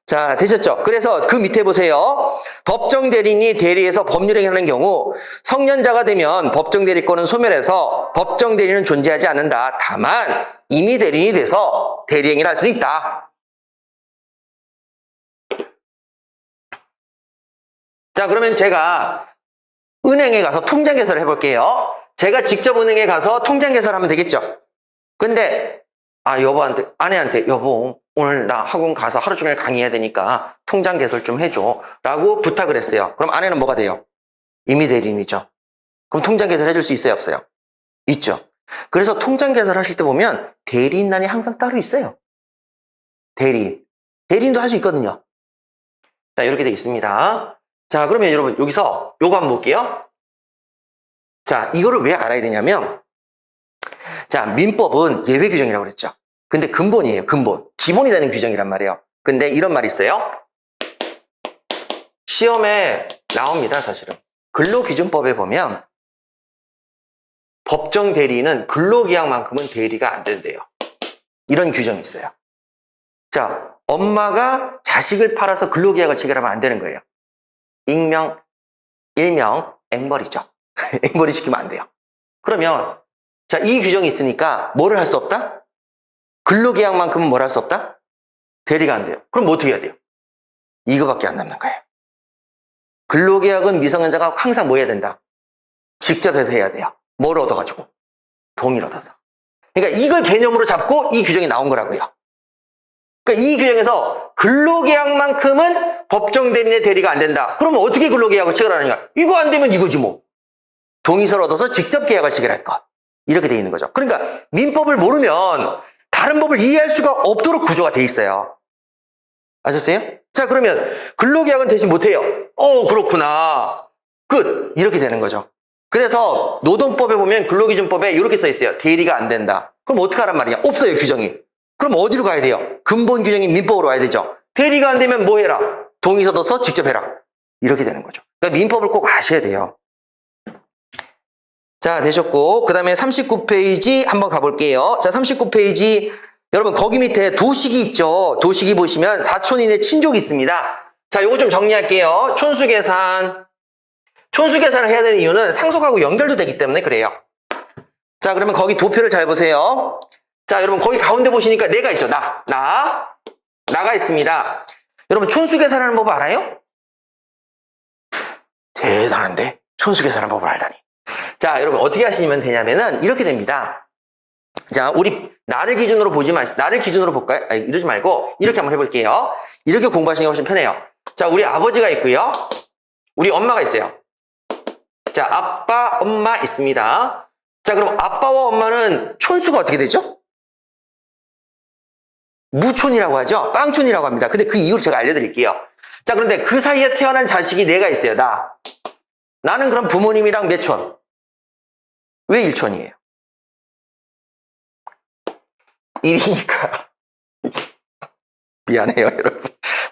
자, 되셨죠? 그래서 그 밑에 보세요. 법정 대리인이 대리해서 법률행위를 하는 경우 성년자가 되면 법정 대리권은 소멸해서 법정 대리인은 존재하지 않는다. 다만 임의 대리인이 돼서 대리행위를 할 수는 있다. 자, 그러면 제가 은행에 가서 통장 개설을 해볼게요. 제가 직접 은행에 가서 통장 개설하면 되겠죠? 근데 여보한테, 아내한테 여보 오늘 나 학원 가서 하루 종일 강의해야 되니까 통장 개설 좀 해줘 라고 부탁을 했어요. 그럼 아내는 뭐가 돼요? 임의 대리인이죠. 그럼 통장 개설 해줄 수 있어요 없어요? 있죠. 그래서 통장 개설 하실 때 보면 대리인란이 항상 따로 있어요. 대리인도 할 수 있거든요. 자, 이렇게 되어 있습니다. 자, 그러면 여러분 여기서 요거 한번 볼게요. 자, 이거를 왜 알아야 되냐면, 자, 민법은 예외 규정이라고 그랬죠. 근데 근본이에요, 근본. 기본이 되는 규정이란 말이에요. 근데 이런 말이 있어요. 시험에 나옵니다, 사실은. 근로기준법에 보면 법정 대리인은 근로계약만큼은 대리가 안 된대요. 이런 규정이 있어요. 자, 엄마가 자식을 팔아서 근로계약을 체결하면 안 되는 거예요. 일명 앵벌이죠. 앵벌이 시키면 안 돼요. 그러면 자, 이 규정이 있으니까 뭐를 할 수 없다? 근로계약만큼은 뭘 할 수 없다? 대리가 안 돼요. 그럼 뭐 어떻게 해야 돼요? 이거밖에 안 남는 거예요. 근로계약은 미성년자가 항상 뭐 해야 된다? 직접 해서 해야 돼요. 뭘 얻어가지고? 동의를 얻어서. 그러니까 이걸 개념으로 잡고 이 규정이 나온 거라고요. 그러니까 이 규정에서 근로계약만큼은 법정 대리인의 대리가 안 된다. 그러면 어떻게 근로계약을 체결하느냐? 이거 안 되면 이거지 뭐. 동의서를 얻어서 직접 계약을 체결할 것. 이렇게 돼 있는 거죠. 그러니까 민법을 모르면 다른 법을 이해할 수가 없도록 구조가 돼 있어요. 아셨어요? 자, 그러면 근로계약은 대신 못해요. 그렇구나. 끝. 이렇게 되는 거죠. 그래서 노동법에 보면 근로기준법에 이렇게 써 있어요. 대리가 안 된다. 그럼 어떻게 하란 말이야? 없어요, 규정이. 그럼 어디로 가야 돼요? 근본 규정인 민법으로 와야 되죠. 대리가 안 되면 뭐 해라? 동의서 넣어서 직접 해라. 이렇게 되는 거죠. 그러니까 민법을 꼭 아셔야 돼요. 자, 되셨고, 그 다음에 39페이지 한번 가볼게요. 자, 39페이지, 여러분, 거기 밑에 도식이 있죠? 도식이 보시면 사촌 이내 친족이 있습니다. 자, 요거 좀 정리할게요. 촌수계산. 촌수계산을 해야 되는 이유는 상속하고 연결도 되기 때문에 그래요. 자, 그러면 거기 도표를 잘 보세요. 자, 여러분, 거기 가운데 보시니까 내가 있죠? 나가 있습니다. 여러분, 촌수계산하는 법 알아요? 대단한데? 촌수계산하는 법을 알다니. 자, 여러분 어떻게 하시면 되냐면은 이렇게 됩니다. 자, 우리 나를 기준으로 보지 마시고 나를 기준으로 볼까요? 이러지 말고 이렇게 한번 해볼게요. 이렇게 공부하시는 게 훨씬 편해요. 자, 우리 아버지가 있고요. 우리 엄마가 있어요. 자, 아빠, 엄마 있습니다. 자, 그럼 아빠와 엄마는 촌수가 어떻게 되죠? 무촌이라고 하죠. 빵촌이라고 합니다. 근데 그 이유를 제가 알려드릴게요. 자, 그런데 그 사이에 태어난 자식이 내가 있어요. 나는 그럼 부모님이랑 몇 촌? 왜 1촌이에요? 1이니까. 미안해요, 여러분.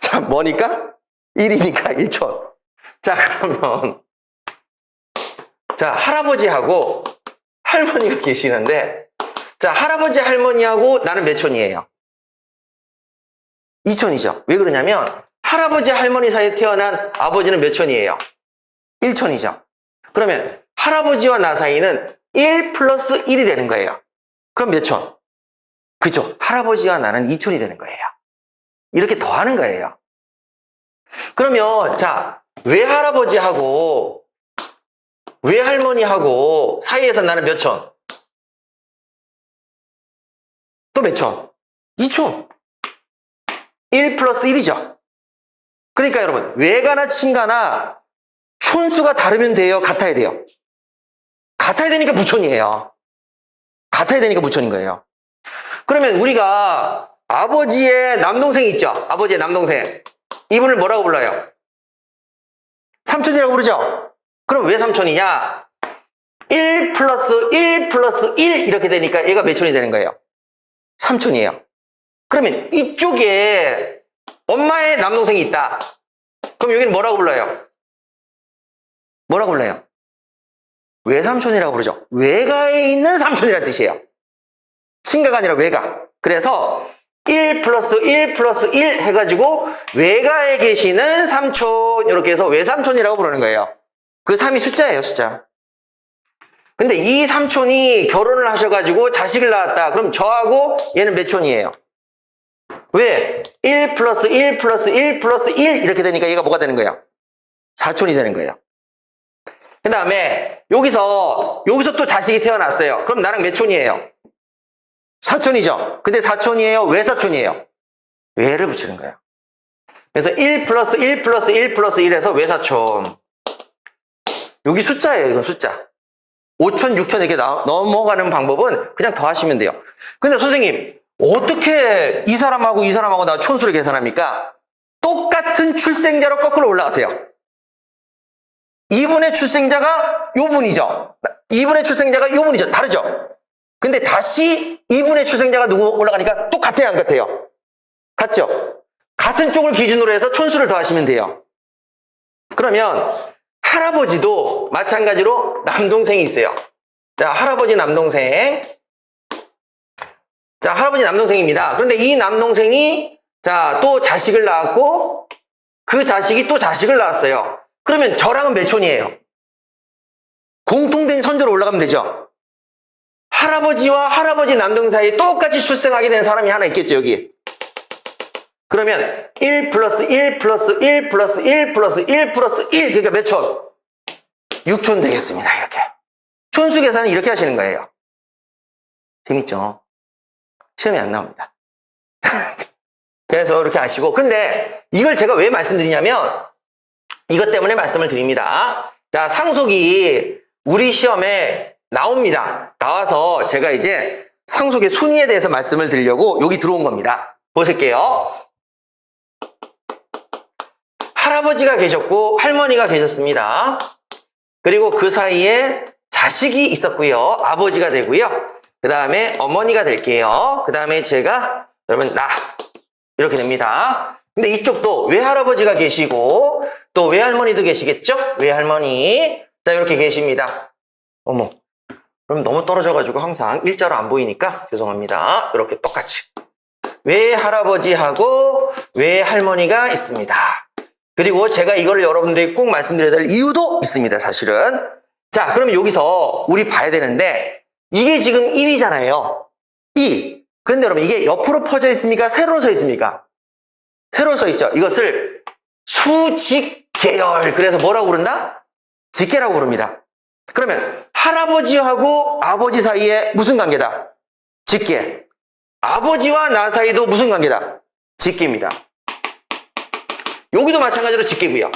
자, 뭐니까? 1이니까 1촌. 자, 그러면 자, 할아버지하고 할머니가 계시는데, 자, 할아버지 할머니하고 나는 몇 촌이에요? 2촌이죠. 왜 그러냐면 할아버지 할머니 사이에 태어난 아버지는 몇 촌이에요? 1촌이죠. 그러면 할아버지와 나 사이는 1 플러스 1이 되는 거예요. 그럼 몇 촌? 그죠? 할아버지와 나는 2촌이 되는 거예요. 이렇게 더하는 거예요. 그러면 자, 외할아버지하고 외할머니하고 사이에서 나는 몇 촌? 또 몇 촌? 2촌. 1 플러스 1이죠. 그러니까 여러분, 외가나 친가나 촌수가 다르면 돼요? 같아야 돼요? 같아야 되니까 무촌이에요. 같아야 되니까 무촌인 거예요. 그러면 우리가 아버지의 남동생 있죠? 아버지의 남동생. 이분을 뭐라고 불러요? 삼촌이라고 부르죠? 그럼 왜 삼촌이냐? 1 플러스 1 플러스 1 이렇게 되니까 얘가 몇 촌이 되는 거예요? 삼촌이에요. 그러면 이쪽에 엄마의 남동생이 있다. 그럼 여기는 뭐라고 불러요? 뭐라고 불러요? 외삼촌이라고 부르죠. 외가에 있는 삼촌이라는 뜻이에요. 친가가 아니라 외가. 그래서 1 플러스 1 플러스 1 해가지고 외가에 계시는 삼촌, 이렇게 해서 외삼촌이라고 부르는 거예요. 그 3이 숫자예요, 숫자. 근데 이 삼촌이 결혼을 하셔가지고 자식을 낳았다. 그럼 저하고 얘는 몇 촌이에요? 왜? 1 플러스 1 플러스 1 플러스 1 이렇게 되니까 얘가 뭐가 되는 거예요? 4촌이 되는 거예요. 그 다음에 여기서 또 자식이 태어났어요. 그럼 나랑 몇 촌이에요? 4촌이죠. 근데 4촌이에요? 왜 4촌이에요? 왜를 붙이는 거예요. 그래서 1 플러스 1 플러스 1 플러스 1에서 왜 4촌. 여기 숫자예요. 이건 숫자. 5촌, 6촌 이렇게 넘어가는 방법은 그냥 더하시면 돼요. 근데 선생님, 어떻게 이 사람하고 나 촌수를 계산합니까? 똑같은 출생자로 거꾸로 올라가세요. 이분의 출생자가 요 분이죠. 이분의 출생자가 요 분이죠. 다르죠? 근데 다시 이분의 출생자가 누구 올라가니까 똑같아요, 안 같아요? 같죠? 같은 쪽을 기준으로 해서 촌수를 더하시면 돼요. 그러면 할아버지도 마찬가지로 남동생이 있어요. 자, 할아버지 남동생. 자, 할아버지 남동생입니다. 그런데 이 남동생이 자, 또 자식을 낳았고 그 자식이 또 자식을 낳았어요. 그러면 저랑은 몇 촌이에요? 공통된 선조로 올라가면 되죠. 할아버지와 할아버지 남동생 사이에 똑같이 출생하게 된 사람이 하나 있겠죠, 여기. 그러면 1 플러스 1 플러스 1 플러스 1 플러스 1 플러스 1 그러니까 몇 촌? 6촌 되겠습니다. 이렇게. 촌수 계산은 이렇게 하시는 거예요. 재밌죠? 시험에 안 나옵니다. 그래서 이렇게 하시고, 근데 이걸 제가 왜 말씀드리냐면 이것 때문에 말씀을 드립니다. 자, 상속이 우리 시험에 나옵니다. 나와서 제가 이제 상속의 순위에 대해서 말씀을 드리려고 여기 들어온 겁니다. 보실게요. 할아버지가 계셨고 할머니가 계셨습니다. 그리고 그 사이에 자식이 있었고요. 아버지가 되고요. 그 다음에 어머니가 될게요. 그 다음에 제가 여러분 나 이렇게 됩니다. 근데 이쪽도 외할아버지가 계시고 또 외할머니도 계시겠죠? 외할머니 자 이렇게 계십니다. 어머 그럼 너무 떨어져가지고 항상 일자로 안 보이니까 죄송합니다. 이렇게 똑같이 외할아버지하고 외할머니가 있습니다. 그리고 제가 이걸 여러분들이 꼭 말씀드려야 될 이유도 있습니다. 사실은 자 그러면 여기서 우리 봐야 되는데 이게 지금 1이잖아요. 2. 그런데 여러분 이게 옆으로 퍼져 있습니까? 세로로 서 있습니까? 세로로 서 있죠. 이것을 수직계열 그래서 뭐라고 부른다? 직계라고 부릅니다. 그러면 할아버지하고 아버지 사이에 무슨 관계다? 직계. 아버지와 나 사이도 무슨 관계다? 직계입니다. 여기도 마찬가지로 직계고요.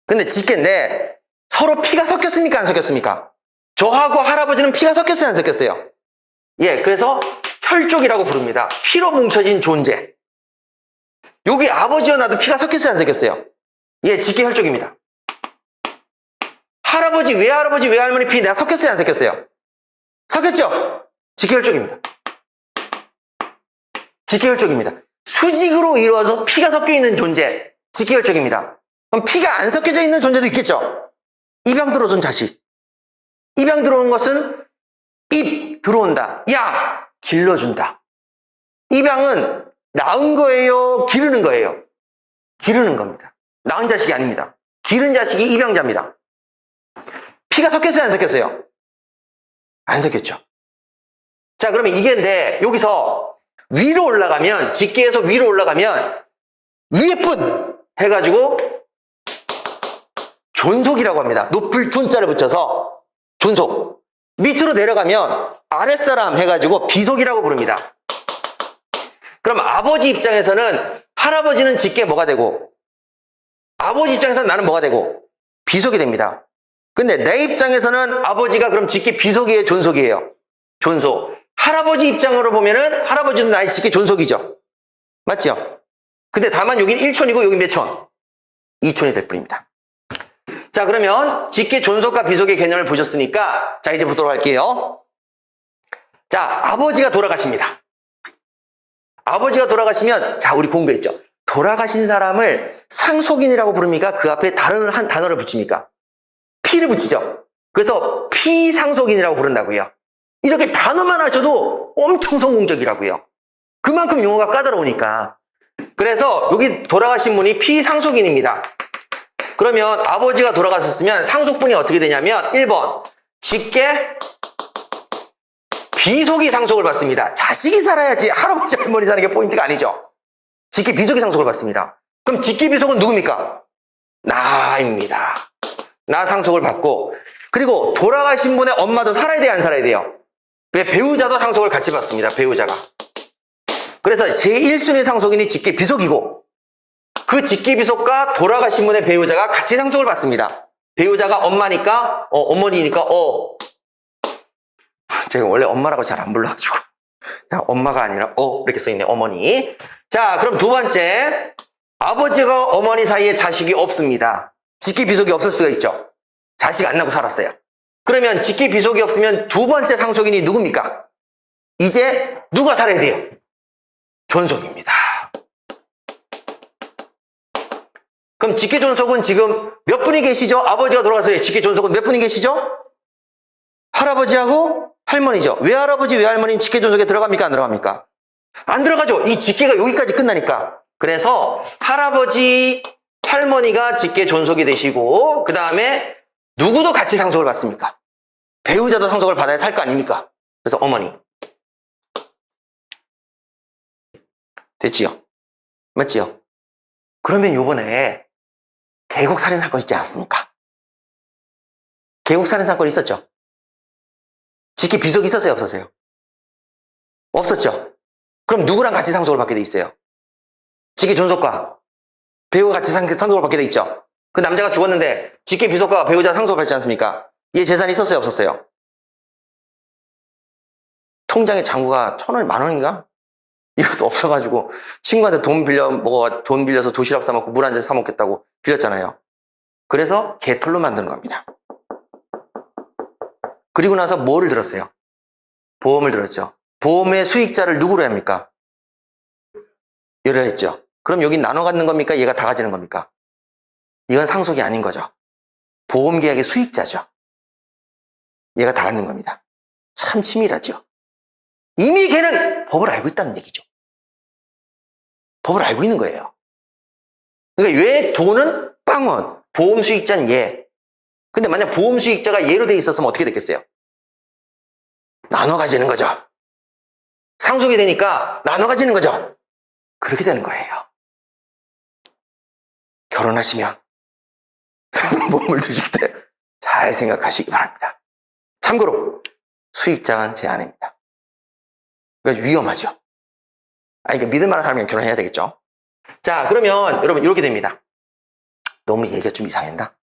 근데 직계인데 서로 피가 섞였습니까? 안 섞였습니까? 저하고 할아버지는 피가 섞였어요? 안 섞였어요? 예, 그래서 혈족이라고 부릅니다. 피로 뭉쳐진 존재. 여기 아버지와 나도 피가 섞였어요? 안 섞였어요? 예, 직계 혈족입니다. 할아버지, 외할머니 피 내가 섞였어요? 안 섞였어요? 섞였죠? 직계 혈족입니다. 직계 혈족입니다. 수직으로 이루어서 피가 섞여 있는 존재, 직계혈족입니다. 그럼 피가 안 섞여져 있는 존재도 있겠죠. 입양 들어온 자식. 입양 들어온 것은 입 들어온다. 야 길러준다. 입양은 낳은 거예요? 기르는 거예요? 기르는 겁니다. 낳은 자식이 아닙니다. 기른 자식이 입양자입니다. 피가 섞였어요? 안 섞였어요? 안 섞였죠. 자, 그러면 이게인데 여기서 위로 올라가면, 직계에서 위로 올라가면 위에 뿐 해가지고 존속이라고 합니다. 높을 존자를 붙여서 존속. 밑으로 내려가면 아랫사람 해가지고 비속이라고 부릅니다. 그럼 아버지 입장에서는 할아버지는 직계 뭐가 되고, 아버지 입장에서는 나는 뭐가 되고, 비속이 됩니다. 근데 내 입장에서는 아버지가 그럼 직계 비속이에요, 존속이에요? 존속. 할아버지 입장으로 보면은 할아버지도 나의 직계 존속이죠. 맞죠? 근데 다만 여긴 1촌이고 여긴 몇 촌? 2촌이 될 뿐입니다. 자, 그러면 직계 존속과 비속의 개념을 보셨으니까 자, 이제 보도록 할게요. 자, 아버지가 돌아가십니다. 아버지가 돌아가시면, 자, 우리 공부했죠. 돌아가신 사람을 상속인이라고 부릅니까? 그 앞에 다른 한 단어를 붙입니까? 피를 붙이죠. 그래서 피상속인이라고 부른다고요. 이렇게 단어만 하셔도 엄청 성공적이라고요. 그만큼 용어가 까다로우니까. 그래서 여기 돌아가신 분이 피상속인입니다. 그러면 아버지가 돌아가셨으면 상속분이 어떻게 되냐면 1번 직계 비속이 상속을 받습니다. 자식이 살아야지 할아버지 할머니 사는 게 포인트가 아니죠. 직계 비속이 상속을 받습니다. 그럼 직계 비속은 누굽니까? 나입니다. 나 상속을 받고, 그리고 돌아가신 분의 엄마도 살아야 돼요, 안 살아야 돼요? 왜? 배우자도 상속을 같이 받습니다. 배우자가. 그래서 제1순위 상속인이 직계 비속이고, 그 직계 비속과 돌아가신 분의 배우자가 같이 상속을 받습니다. 배우자가 엄마니까 어머니니까 제가 원래 엄마라고 잘 안 불러가지고 엄마가 아니라 이렇게 써있네. 어머니. 자, 그럼 두 번째, 아버지가 어머니 사이에 자식이 없습니다. 직계 비속이 없을 수가 있죠. 자식 안 낳고 살았어요. 그러면 직계 비속이 없으면 두 번째 상속인이 누굽니까? 이제 누가 살아야 돼요? 존속입니다. 그럼 직계 존속은 지금 몇 분이 계시죠? 아버지가 돌아가서 직계 존속은 몇 분이 계시죠? 할아버지하고 할머니죠. 외할아버지, 외할머니는 직계 존속에 들어갑니까? 안 들어갑니까? 안 들어가죠. 이 직계가 여기까지 끝나니까. 그래서 할아버지, 할머니가 직계 존속이 되시고, 그 다음에 누구도 같이 상속을 받습니까? 배우자도 상속을 받아야 살 거 아닙니까? 그래서 어머니. 됐지요? 맞지요? 그러면 요번에 계곡살인 사건 있지 않았습니까? 계곡살인 사건 있었죠? 직계 비속이 있었어요, 없었어요? 없었죠? 그럼 누구랑 같이 상속을 받게 돼 있어요? 직계 존속과 배우가 같이 상속을 받게 돼 있죠? 그 남자가 죽었는데 직계 비속과 배우자 상속을 받지 않습니까? 얘 재산이 있었어요, 없었어요? 통장에 잔고가 1,000원, 10,000원인가? 이것도 없어가지고 친구한테 돈 빌려서 도시락 사먹고 물 한 잔 사먹겠다고 빌렸잖아요. 그래서 개털로 만드는 겁니다. 그리고 나서 뭐를 들었어요? 보험을 들었죠. 보험의 수익자를 누구로 합니까? 얘를 했죠. 그럼 여기 나눠 갖는 겁니까? 얘가 다 가지는 겁니까? 이건 상속이 아닌 거죠. 보험계약의 수익자죠. 얘가 다 갖는 겁니다. 참 치밀하죠. 이미 걔는 법을 알고 있다는 얘기죠. 법을 알고 있는 거예요. 그러니까 왜 돈은 빵원, 보험 수익자는 얘. 근데 만약 보험 수익자가 얘로 돼 있었으면 어떻게 됐겠어요? 나눠 가지는 거죠. 상속이 되니까 나눠 가지는 거죠. 그렇게 되는 거예요. 결혼하시면 보험을 두실 때 잘 생각하시기 바랍니다. 참고로 수익자는 제 아내입니다. 그래서 위험하죠. 그러니까 믿을 만한 사람이랑 결혼해야 되겠죠. 자, 그러면 여러분 이렇게 됩니다. 너무 얘기가 좀 이상했나?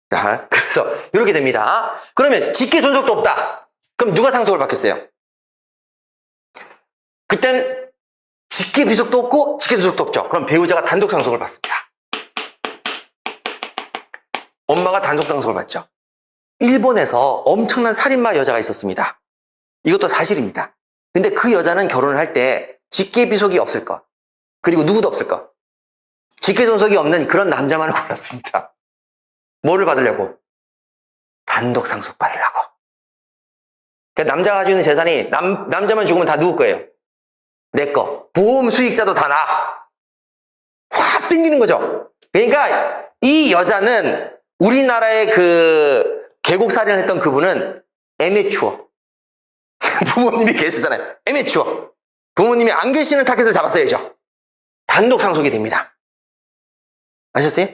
자, 그래서 이렇게 됩니다. 그러면 직계 존속도 없다. 그럼 누가 상속을 받겠어요? 그땐 직계 비속도 없고 직계 존속도 없죠. 그럼 배우자가 단독 상속을 받습니다. 엄마가 단독 상속을 받죠. 일본에서 엄청난 살인마 여자가 있었습니다. 이것도 사실입니다. 근데 그 여자는 결혼을 할 때 직계 비속이 없을 것. 그리고 누구도 없을 거. 직계존속이 없는 그런 남자만을 골랐습니다. 뭐를 받으려고? 단독 상속 받으려고. 그러니까 남자가 가지고 있는 재산이 남자만 죽으면 다 누구 거예요? 내 거. 보험 수익자도 다 나. 확 땡기는 거죠. 그러니까 이 여자는 우리나라의 그 계곡살인을 했던 그분은 애매추어. 부모님이 계시잖아요. 애매추어. 부모님이 안 계시는 타겟을 잡았어야죠. 단독 상속이 됩니다. 아셨어요?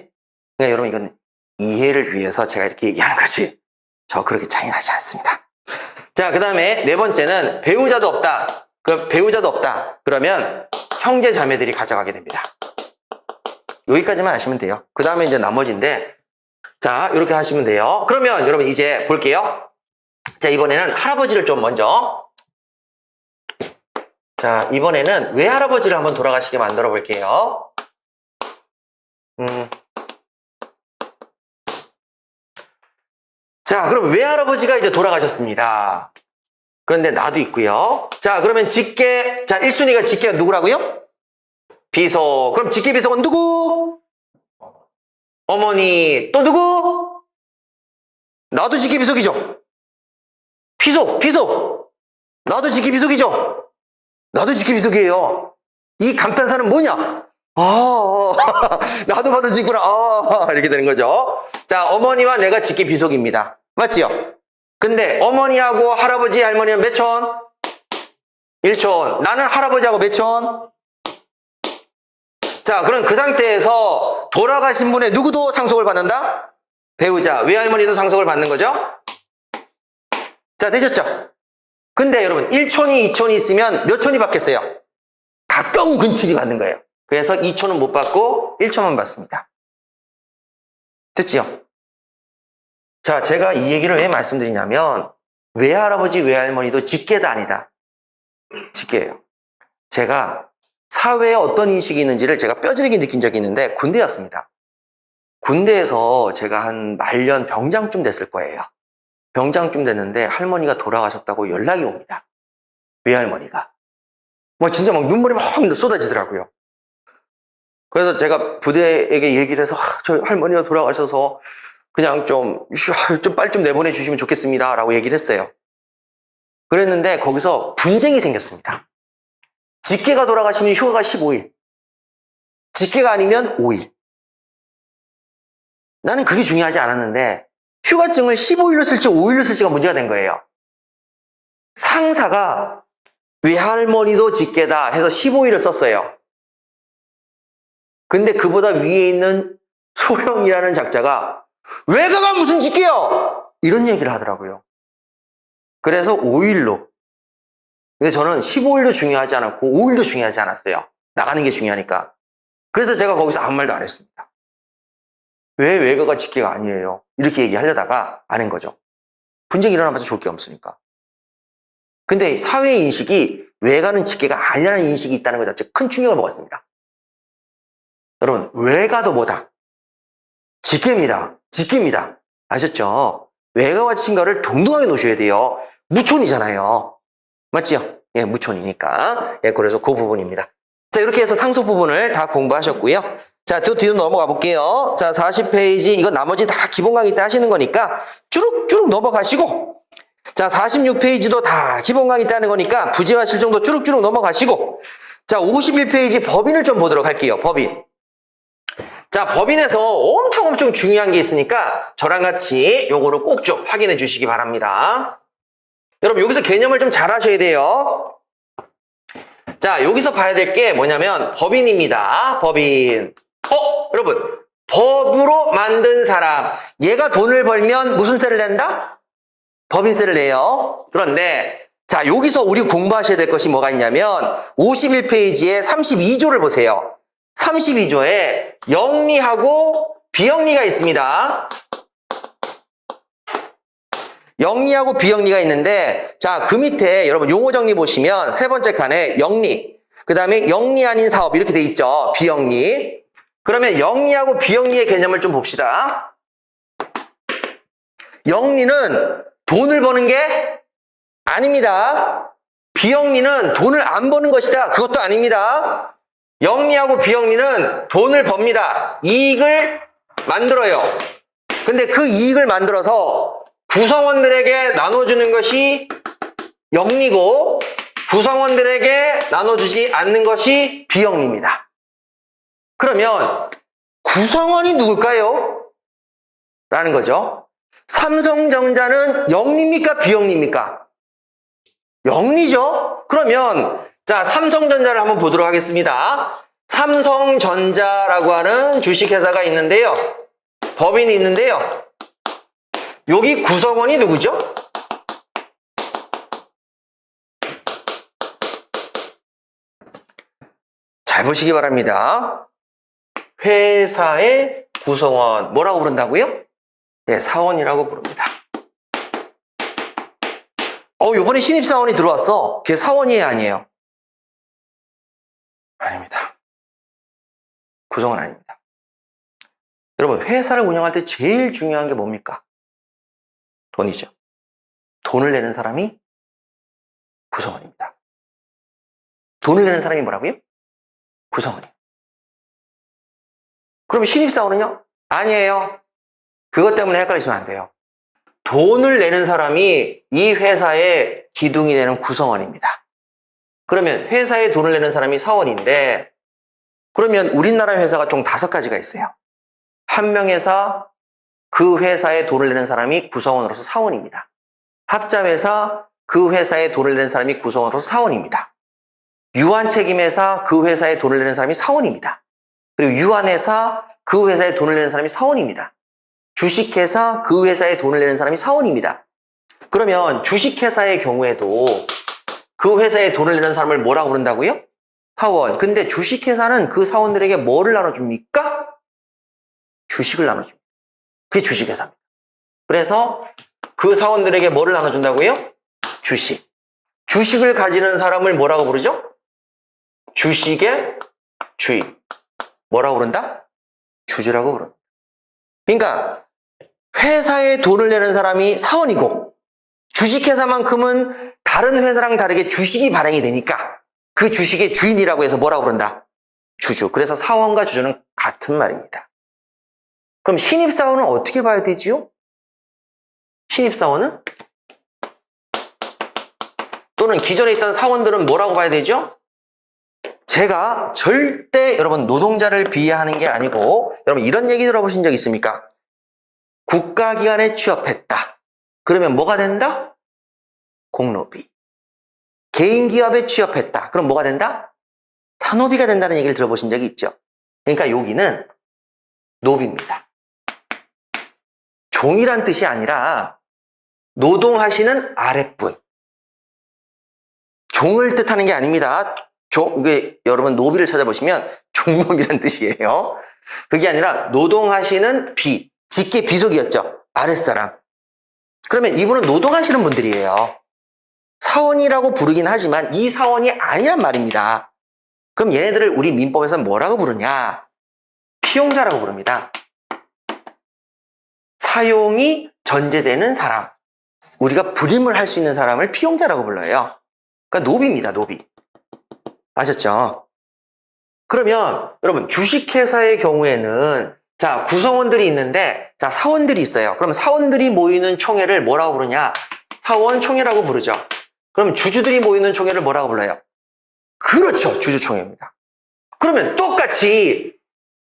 그러니까 여러분 이건 이해를 위해서 제가 이렇게 얘기하는 거지. 저 그렇게 잔인하지 않습니다. 자, 그 다음에 네 번째는 배우자도 없다. 배우자도 없다. 그러면 형제 자매들이 가져가게 됩니다. 여기까지만 하시면 돼요. 그 다음에 이제 나머지인데, 자, 이렇게 하시면 돼요. 그러면 여러분 이제 볼게요. 자, 이번에는 할아버지를 좀 먼저. 자, 이번에는 외할아버지를 한번 돌아가시게 만들어 볼게요. 자, 그럼 외할아버지가 이제 돌아가셨습니다. 그런데 나도 있고요. 자, 그러면 직계, 자, 1순위가 직계가 누구라고요? 비속. 그럼 직계 비속은 누구? 어머니. 또 누구? 나도 직계 비속이죠. 비속. 나도 직계 비속이죠. 나도 직계 비속이에요. 이 감탄사는 뭐냐? 나도 받을 수 있구나. 이렇게 되는 거죠. 자, 어머니와 내가 직계 비속입니다. 맞지요? 근데 어머니하고 할아버지, 할머니는 몇 촌? 1촌. 나는 할아버지하고 몇 촌? 자, 그럼 그 상태에서 돌아가신 분의 누구도 상속을 받는다? 배우자, 외할머니도 상속을 받는 거죠? 자, 되셨죠? 근데 여러분, 1촌이 2촌이 있으면 몇 촌이 받겠어요? 가까운 근친이 받는 거예요. 그래서 2촌은 못 받고 1촌만 받습니다. 됐지요? 자, 제가 이 얘기를 왜 말씀드리냐면 외할아버지, 외할머니도 직계다 아니다. 직계예요. 제가 사회에 어떤 인식이 있는지를 제가 뼈저리게 느낀 적이 있는데 군대였습니다. 군대에서 제가 한 말년 병장쯤 됐을 거예요. 병장쯤 됐는데 할머니가 돌아가셨다고 연락이 옵니다. 외할머니가. 진짜 막 눈물이 막 쏟아지더라고요. 그래서 제가 부대에게 얘기를 해서 저희 할머니가 돌아가셔서 그냥 좀 빨리 좀 내보내 주시면 좋겠습니다 라고 얘기를 했어요. 그랬는데 거기서 분쟁이 생겼습니다. 직계가 돌아가시면 휴가가 15일, 직계가 아니면 5일. 나는 그게 중요하지 않았는데 휴가증을 15일로 쓸지 5일로 쓸지가 문제가 된 거예요. 상사가 외할머니도 직계다 해서 15일을 썼어요. 근데 그보다 위에 있는 소령이라는 작자가 외가가 무슨 직계요? 이런 얘기를 하더라고요. 그래서 5일로. 근데 저는 15일도 중요하지 않았고 5일도 중요하지 않았어요. 나가는 게 중요하니까. 그래서 제가 거기서 아무 말도 안 했습니다. 왜 외가가 직계가 아니에요? 이렇게 얘기하려다가 안 한 거죠. 분쟁이 일어나봐서 좋을 게 없으니까. 근데 사회의 인식이 외가는 직계가 아니라는 인식이 있다는 것 자체 큰 충격을 먹었습니다. 여러분, 외가도 뭐다? 직계입니다. 직계입니다. 아셨죠? 외가와 친가를 동등하게 놓으셔야 돼요. 무촌이잖아요. 맞지요? 예, 무촌이니까. 예, 그래서 그 부분입니다. 자, 이렇게 해서 상속 부분을 다 공부하셨고요. 자, 뒤로 넘어가 볼게요. 자, 40페이지. 이건 나머지 다 기본 강의 때 하시는 거니까 쭈룩쭈룩 넘어가시고, 자, 46페이지도 다 기본 강의 때 하는 거니까 부재와 실정도 쭈룩쭈룩 넘어가시고, 자, 51페이지 법인을 좀 보도록 할게요. 법인. 자, 법인에서 엄청 중요한 게 있으니까 저랑 같이 요거를 꼭 좀 확인해 주시기 바랍니다. 여러분, 여기서 개념을 좀 잘 하셔야 돼요. 자, 여기서 봐야 될 게 뭐냐면 법인입니다. 법인. 여러분, 법으로 만든 사람. 얘가 돈을 벌면 무슨 세를 낸다? 법인세를 내요. 그런데 자, 여기서 우리 공부하셔야 될 것이 뭐가 있냐면 51페이지에 32조를 보세요. 32조에 영리하고 비영리가 있습니다. 영리하고 비영리가 있는데, 자, 그 밑에 여러분 용어 정리 보시면 세 번째 칸에 영리, 그 다음에 영리 아닌 사업 이렇게 돼 있죠. 비영리. 그러면 영리하고 비영리의 개념을 좀 봅시다. 영리는 돈을 버는 게 아닙니다. 비영리는 돈을 안 버는 것이다. 그것도 아닙니다. 영리하고 비영리는 돈을 법니다. 이익을 만들어요. 근데 그 이익을 만들어서 구성원들에게 나눠주는 것이 영리고 구성원들에게 나눠주지 않는 것이 비영리입니다. 그러면 구성원이 누굴까요? 라는 거죠. 삼성전자는 영리입니까? 비영리입니까? 영리죠? 그러면 자, 삼성전자를 한번 보도록 하겠습니다. 삼성전자라고 하는 주식회사가 있는데요. 법인이 있는데요. 여기 구성원이 누구죠? 잘 보시기 바랍니다. 회사의 구성원 뭐라고 부른다고요? 네, 사원이라고 부릅니다. 이번에 신입사원이 들어왔어. 걔 사원이에요, 아니에요? 아닙니다. 구성원 아닙니다. 여러분, 회사를 운영할 때 제일 중요한 게 뭡니까? 돈이죠. 돈을 내는 사람이 구성원입니다. 돈을 내는 사람이 뭐라고요? 구성원이에요. 그럼 신입사원은요? 아니에요. 그것 때문에 헷갈리시면 안 돼요. 돈을 내는 사람이 이 회사의 기둥이 되는 구성원입니다. 그러면 회사에 돈을 내는 사람이 사원인데, 그러면 우리나라 회사가 총 5가지가 있어요. 한명회사, 그 회사에 돈을 내는 사람이 구성원으로서 사원입니다. 합자회사, 그 회사에 돈을 내는 사람이 구성원으로서 사원입니다. 유한책임회사, 그 회사에 돈을 내는 사람이 사원입니다. 그리고 유한회사, 그 회사에 돈을 내는 사람이 사원입니다. 주식회사, 그 회사에 돈을 내는 사람이 사원입니다. 그러면 주식회사의 경우에도 그 회사에 돈을 내는 사람을 뭐라고 부른다고요? 사원. 근데 주식회사는 그 사원들에게 뭐를 나눠줍니까? 주식을 나눠줍니다. 그게 주식회사입니다. 그래서 그 사원들에게 뭐를 나눠준다고요? 주식. 주식을 가지는 사람을 뭐라고 부르죠? 주식의 주인. 뭐라고 부른다? 주주라고 부른다. 그러니까 회사에 돈을 내는 사람이 사원이고 주식회사만큼은 다른 회사랑 다르게 주식이 발행이 되니까 그 주식의 주인이라고 해서 뭐라고 부른다? 주주. 그래서 사원과 주주는 같은 말입니다. 그럼 신입사원은 어떻게 봐야 되지요? 신입사원은? 또는 기존에 있던 사원들은 뭐라고 봐야 되죠? 제가 절대 여러분 노동자를 비하하는 게 아니고 여러분 이런 얘기 들어보신 적 있습니까? 국가기관에 취업했다. 그러면 뭐가 된다? 공로비. 개인기업에 취업했다. 그럼 뭐가 된다? 산노비가 된다는 얘기를 들어보신 적이 있죠? 그러니까 여기는 노비입니다. 종이란 뜻이 아니라 노동하시는 아랫분. 종을 뜻하는 게 아닙니다. 이게 여러분 노비를 찾아보시면 종노비란 뜻이에요. 그게 아니라 노동하시는 비, 직계 비속이었죠. 아랫사람. 그러면 이분은 노동하시는 분들이에요. 사원이라고 부르긴 하지만 이 사원이 아니란 말입니다. 그럼 얘네들을 우리 민법에서는 뭐라고 부르냐? 피용자라고 부릅니다. 사용이 전제되는 사람. 우리가 불임을 할 수 있는 사람을 피용자라고 불러요. 그러니까 노비입니다, 노비. 아셨죠? 그러면 여러분 주식회사의 경우에는 자 구성원들이 있는데 자 사원들이 있어요. 그럼 사원들이 모이는 총회를 뭐라고 부르냐? 사원총회라고 부르죠. 그럼 주주들이 모이는 총회를 뭐라고 불러요? 그렇죠, 주주총회입니다. 그러면 똑같이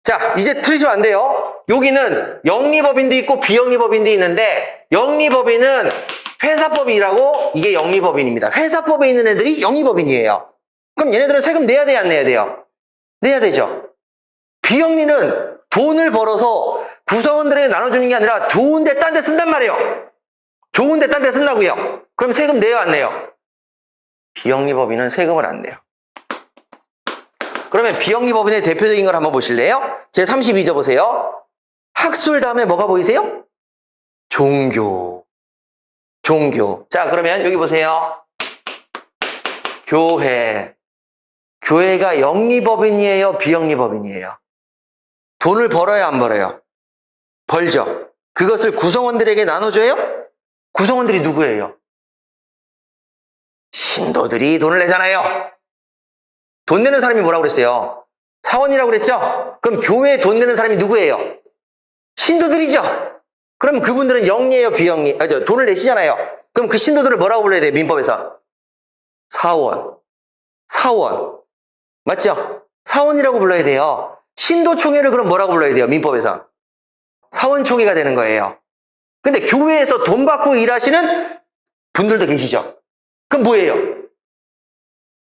자 이제 틀리시면 안 돼요. 여기는 영리법인도 있고 비영리법인도 있는데 영리법인은 회사법이라고 이게 영리법인입니다. 회사법에 있는 애들이 영리법인이에요. 그럼 얘네들은 세금 내야 돼요, 안 내야 돼요? 내야 되죠. 비영리는 돈을 벌어서 구성원들에게 나눠주는 게 아니라 좋은데 딴 데 쓴단 말이에요. 좋은데 딴 데 쓴다고요. 그럼 세금 내요, 안 내요? 비영리법인은 세금을 안 내요. 그러면 비영리법인의 대표적인 걸 한번 보실래요? 제 32조 보세요. 학술 다음에 뭐가 보이세요? 종교. 종교. 자, 그러면 여기 보세요. 교회. 교회가 영리법인이에요? 비영리법인이에요? 돈을 벌어요? 안 벌어요? 벌죠. 그것을 구성원들에게 나눠줘요? 구성원들이 누구예요? 신도들이 돈을 내잖아요. 돈 내는 사람이 뭐라고 그랬어요? 사원이라고 그랬죠? 그럼 교회에 돈 내는 사람이 누구예요? 신도들이죠? 그럼 그분들은 영리예요, 비영리? 돈을 내시잖아요. 그럼 그 신도들을 뭐라고 불러야 돼요, 민법에서? 사원. 사원. 맞죠? 사원이라고 불러야 돼요. 신도총회를 그럼 뭐라고 불러야 돼요, 민법에서? 사원총회가 되는 거예요. 근데 교회에서 돈 받고 일하시는 분들도 계시죠? 그럼 뭐예요?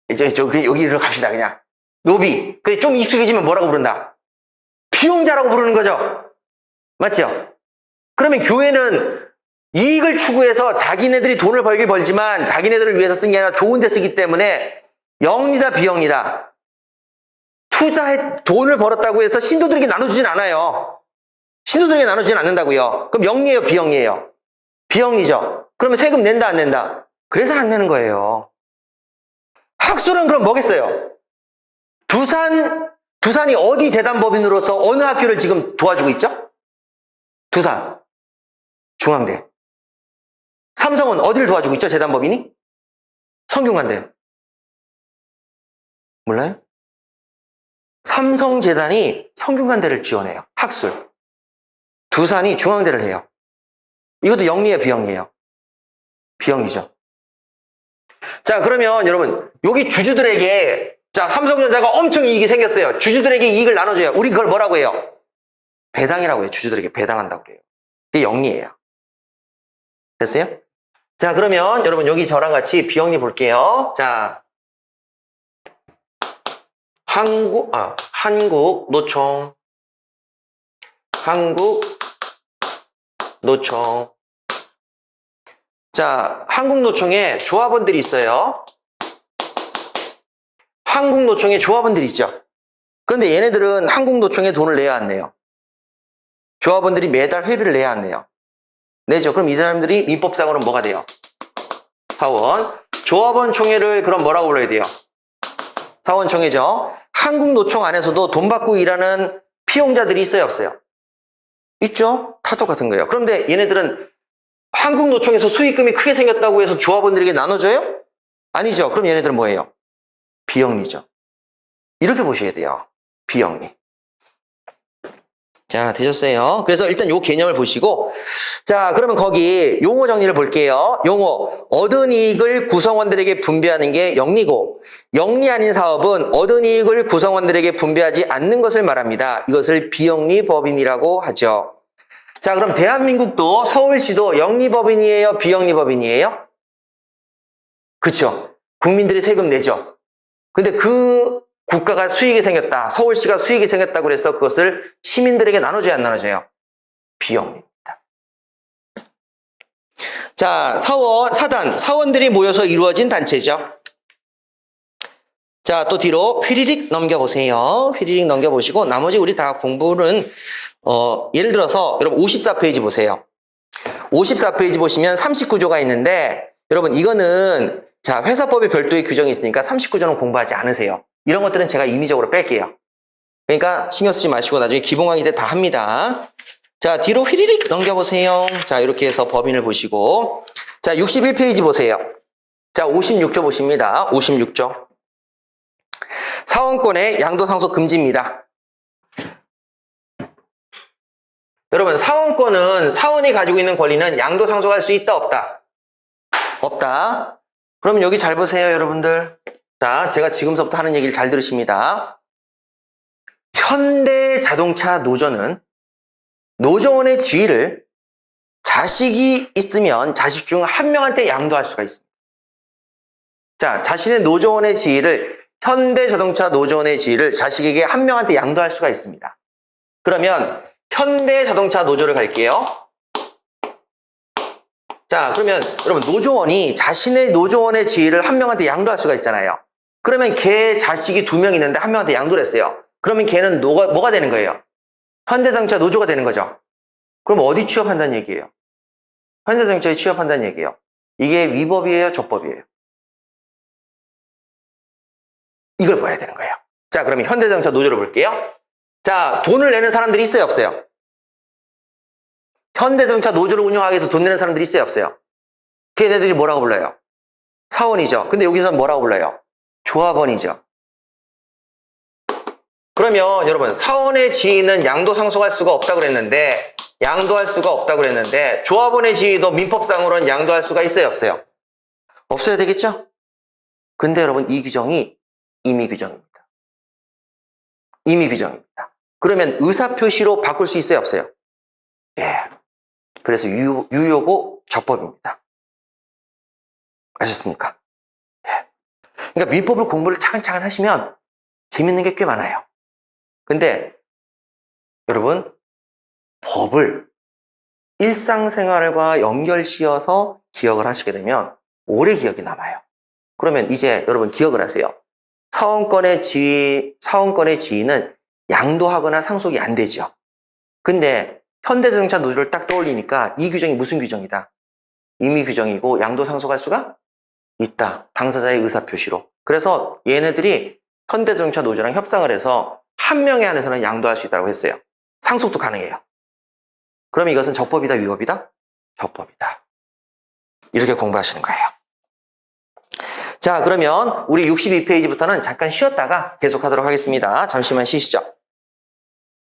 여기로 갑시다, 그냥. 노비. 근데 좀 익숙해지면 뭐라고 부른다? 비용자라고 부르는 거죠? 맞죠? 그러면 교회는 이익을 추구해서 자기네들이 돈을 벌긴 벌지만 자기네들을 위해서 쓴 게 아니라 좋은 데 쓰기 때문에 영리다, 비영리다. 돈을 벌었다고 해서 신도들에게 나눠주진 않아요. 신도들에게 나눠주진 않는다고요. 그럼 영리예요, 비영리예요? 비영리죠. 그러면 세금 낸다, 안 낸다? 그래서 안 내는 거예요. 학술은 그럼 뭐겠어요? 두산이 어디 재단법인으로서 어느 학교를 지금 도와주고 있죠? 두산. 중앙대. 삼성은 어디를 도와주고 있죠? 재단법인이? 성균관대. 몰라요? 삼성재단이 성균관대를 지원해요. 학술. 두산이 중앙대를 해요. 이것도 영리예요, 비영리예요? 비영리죠. 자, 그러면 여러분, 여기 주주들에게, 자, 삼성전자가 엄청 이익이 생겼어요. 주주들에게 이익을 나눠줘요. 우리 그걸 뭐라고 해요? 배당이라고 해요. 주주들에게 배당한다고 그래요. 이게 영리예요. 됐어요? 자, 그러면 여러분, 여기 저랑 같이 비영리 볼게요. 자, 한국노총. 자, 한국노총에 조합원들이 있어요. 한국노총에 조합원들이 있죠. 그런데 얘네들은 한국노총에 돈을 내야 안 내요? 조합원들이 매달 회비를 내야 안 내요? 내죠. 그럼 이 사람들이 민법상으로는 뭐가 돼요? 사원. 조합원 총회를 그럼 뭐라고 불러야 돼요? 사원총회죠. 한국노총 안에서도 돈 받고 일하는 피용자들이 있어요, 없어요? 있죠. 다 똑같은 거예요. 그런데 얘네들은 한국노총에서 수익금이 크게 생겼다고 해서 조합원들에게 나눠줘요? 아니죠. 그럼 얘네들은 뭐예요? 비영리죠. 이렇게 보셔야 돼요. 비영리. 자, 되셨어요? 그래서 일단 요 개념을 보시고, 자, 그러면 거기 용어 정리를 볼게요. 용어. 얻은 이익을 구성원들에게 분배하는 게 영리고, 영리 아닌 사업은 얻은 이익을 구성원들에게 분배하지 않는 것을 말합니다. 이것을 비영리 법인이라고 하죠. 자, 그럼 대한민국도 서울시도 영리 법인이에요? 비영리 법인이에요? 그쵸. 국민들이 세금 내죠. 근데 그 국가가 수익이 생겼다. 서울시가 수익이 생겼다고 그래서 그것을 시민들에게 나눠줘야 안 나눠줘요? 비영리입니다. 자, 사원들이 모여서 이루어진 단체죠. 자, 또 뒤로 휘리릭 넘겨보세요. 휘리릭 넘겨보시고 나머지 우리 다 공부는 예를 들어서 여러분 54페이지 보세요. 54페이지 보시면 39조가 있는데 여러분 이거는 자, 회사법에 별도의 규정이 있으니까 39조는 공부하지 않으세요. 이런 것들은 제가 임의적으로 뺄게요. 그러니까 신경 쓰지 마시고 나중에 기본강의 때 다 합니다. 자, 뒤로 휘리릭 넘겨보세요. 자, 이렇게 해서 법인을 보시고. 자, 61페이지 보세요. 자, 56조 보십니다. 56조. 사원권의 양도상속 금지입니다. 여러분, 사원권은 사원이 가지고 있는 권리는 양도상속할 수 있다, 없다? 없다. 그럼 여기 잘 보세요, 여러분들. 자, 제가 지금서부터 하는 얘기를 잘 들으십니다. 현대자동차 노조는 노조원의 지위를 자식이 있으면 자식 중 한 명한테 양도할 수가 있습니다. 자, 자신의 노조원의 지위를 현대자동차 노조원의 지위를 자식에게 한 명한테 양도할 수가 있습니다. 그러면 현대자동차 노조를 갈게요. 자, 그러면 여러분 노조원이 자신의 노조원의 지위를 한 명한테 양도할 수가 있잖아요. 그러면 걔 자식이 2명 있는데 한 명한테 양도를 했어요. 그러면 걔는 뭐가 되는 거예요? 현대자동차 노조가 되는 거죠. 그럼 어디 취업한다는 얘기예요? 현대자동차에 취업한다는 얘기예요. 이게 위법이에요? 적법이에요? 이걸 봐야 되는 거예요. 자, 그러면 현대자동차 노조를 볼게요. 자, 돈을 내는 사람들이 있어요? 없어요? 현대자동차 노조를 운영하기 위해서 돈 내는 사람들이 있어요? 없어요? 걔네들이 뭐라고 불러요? 사원이죠. 근데 여기서는 뭐라고 불러요? 조합원이죠. 그러면 여러분 사원의 지위는 양도상속할 수가 없다고 그랬는데 양도할 수가 없다고 그랬는데 조합원의 지위도 민법상으로는 양도할 수가 있어요, 없어요? 없어야 되겠죠? 근데 여러분 이 규정이 임의 규정입니다. 임의 규정입니다. 그러면 의사표시로 바꿀 수 있어요, 없어요? 예. 그래서 유효고 적법입니다. 아셨습니까? 예. 그러니까 민법을 공부를 차근차근 하시면 재밌는 게 꽤 많아요. 근데 여러분 법을 일상생활과 연결시어서 기억을 하시게 되면 오래 기억이 남아요. 그러면 이제 여러분 기억을 하세요. 사원권의 지위는 양도하거나 상속이 안 되죠. 근데 현대자동차 노조를 딱 떠올리니까 이 규정이 무슨 규정이다? 임의 규정이고 양도 상속할 수가 있다. 당사자의 의사표시로. 그래서 얘네들이 현대자동차 노조랑 협상을 해서 한 명에 한해서는 양도할 수 있다고 했어요. 상속도 가능해요. 그럼 이것은 적법이다, 위법이다? 적법이다. 이렇게 공부하시는 거예요. 자, 그러면 우리 62페이지부터는 잠깐 쉬었다가 계속하도록 하겠습니다. 잠시만 쉬시죠.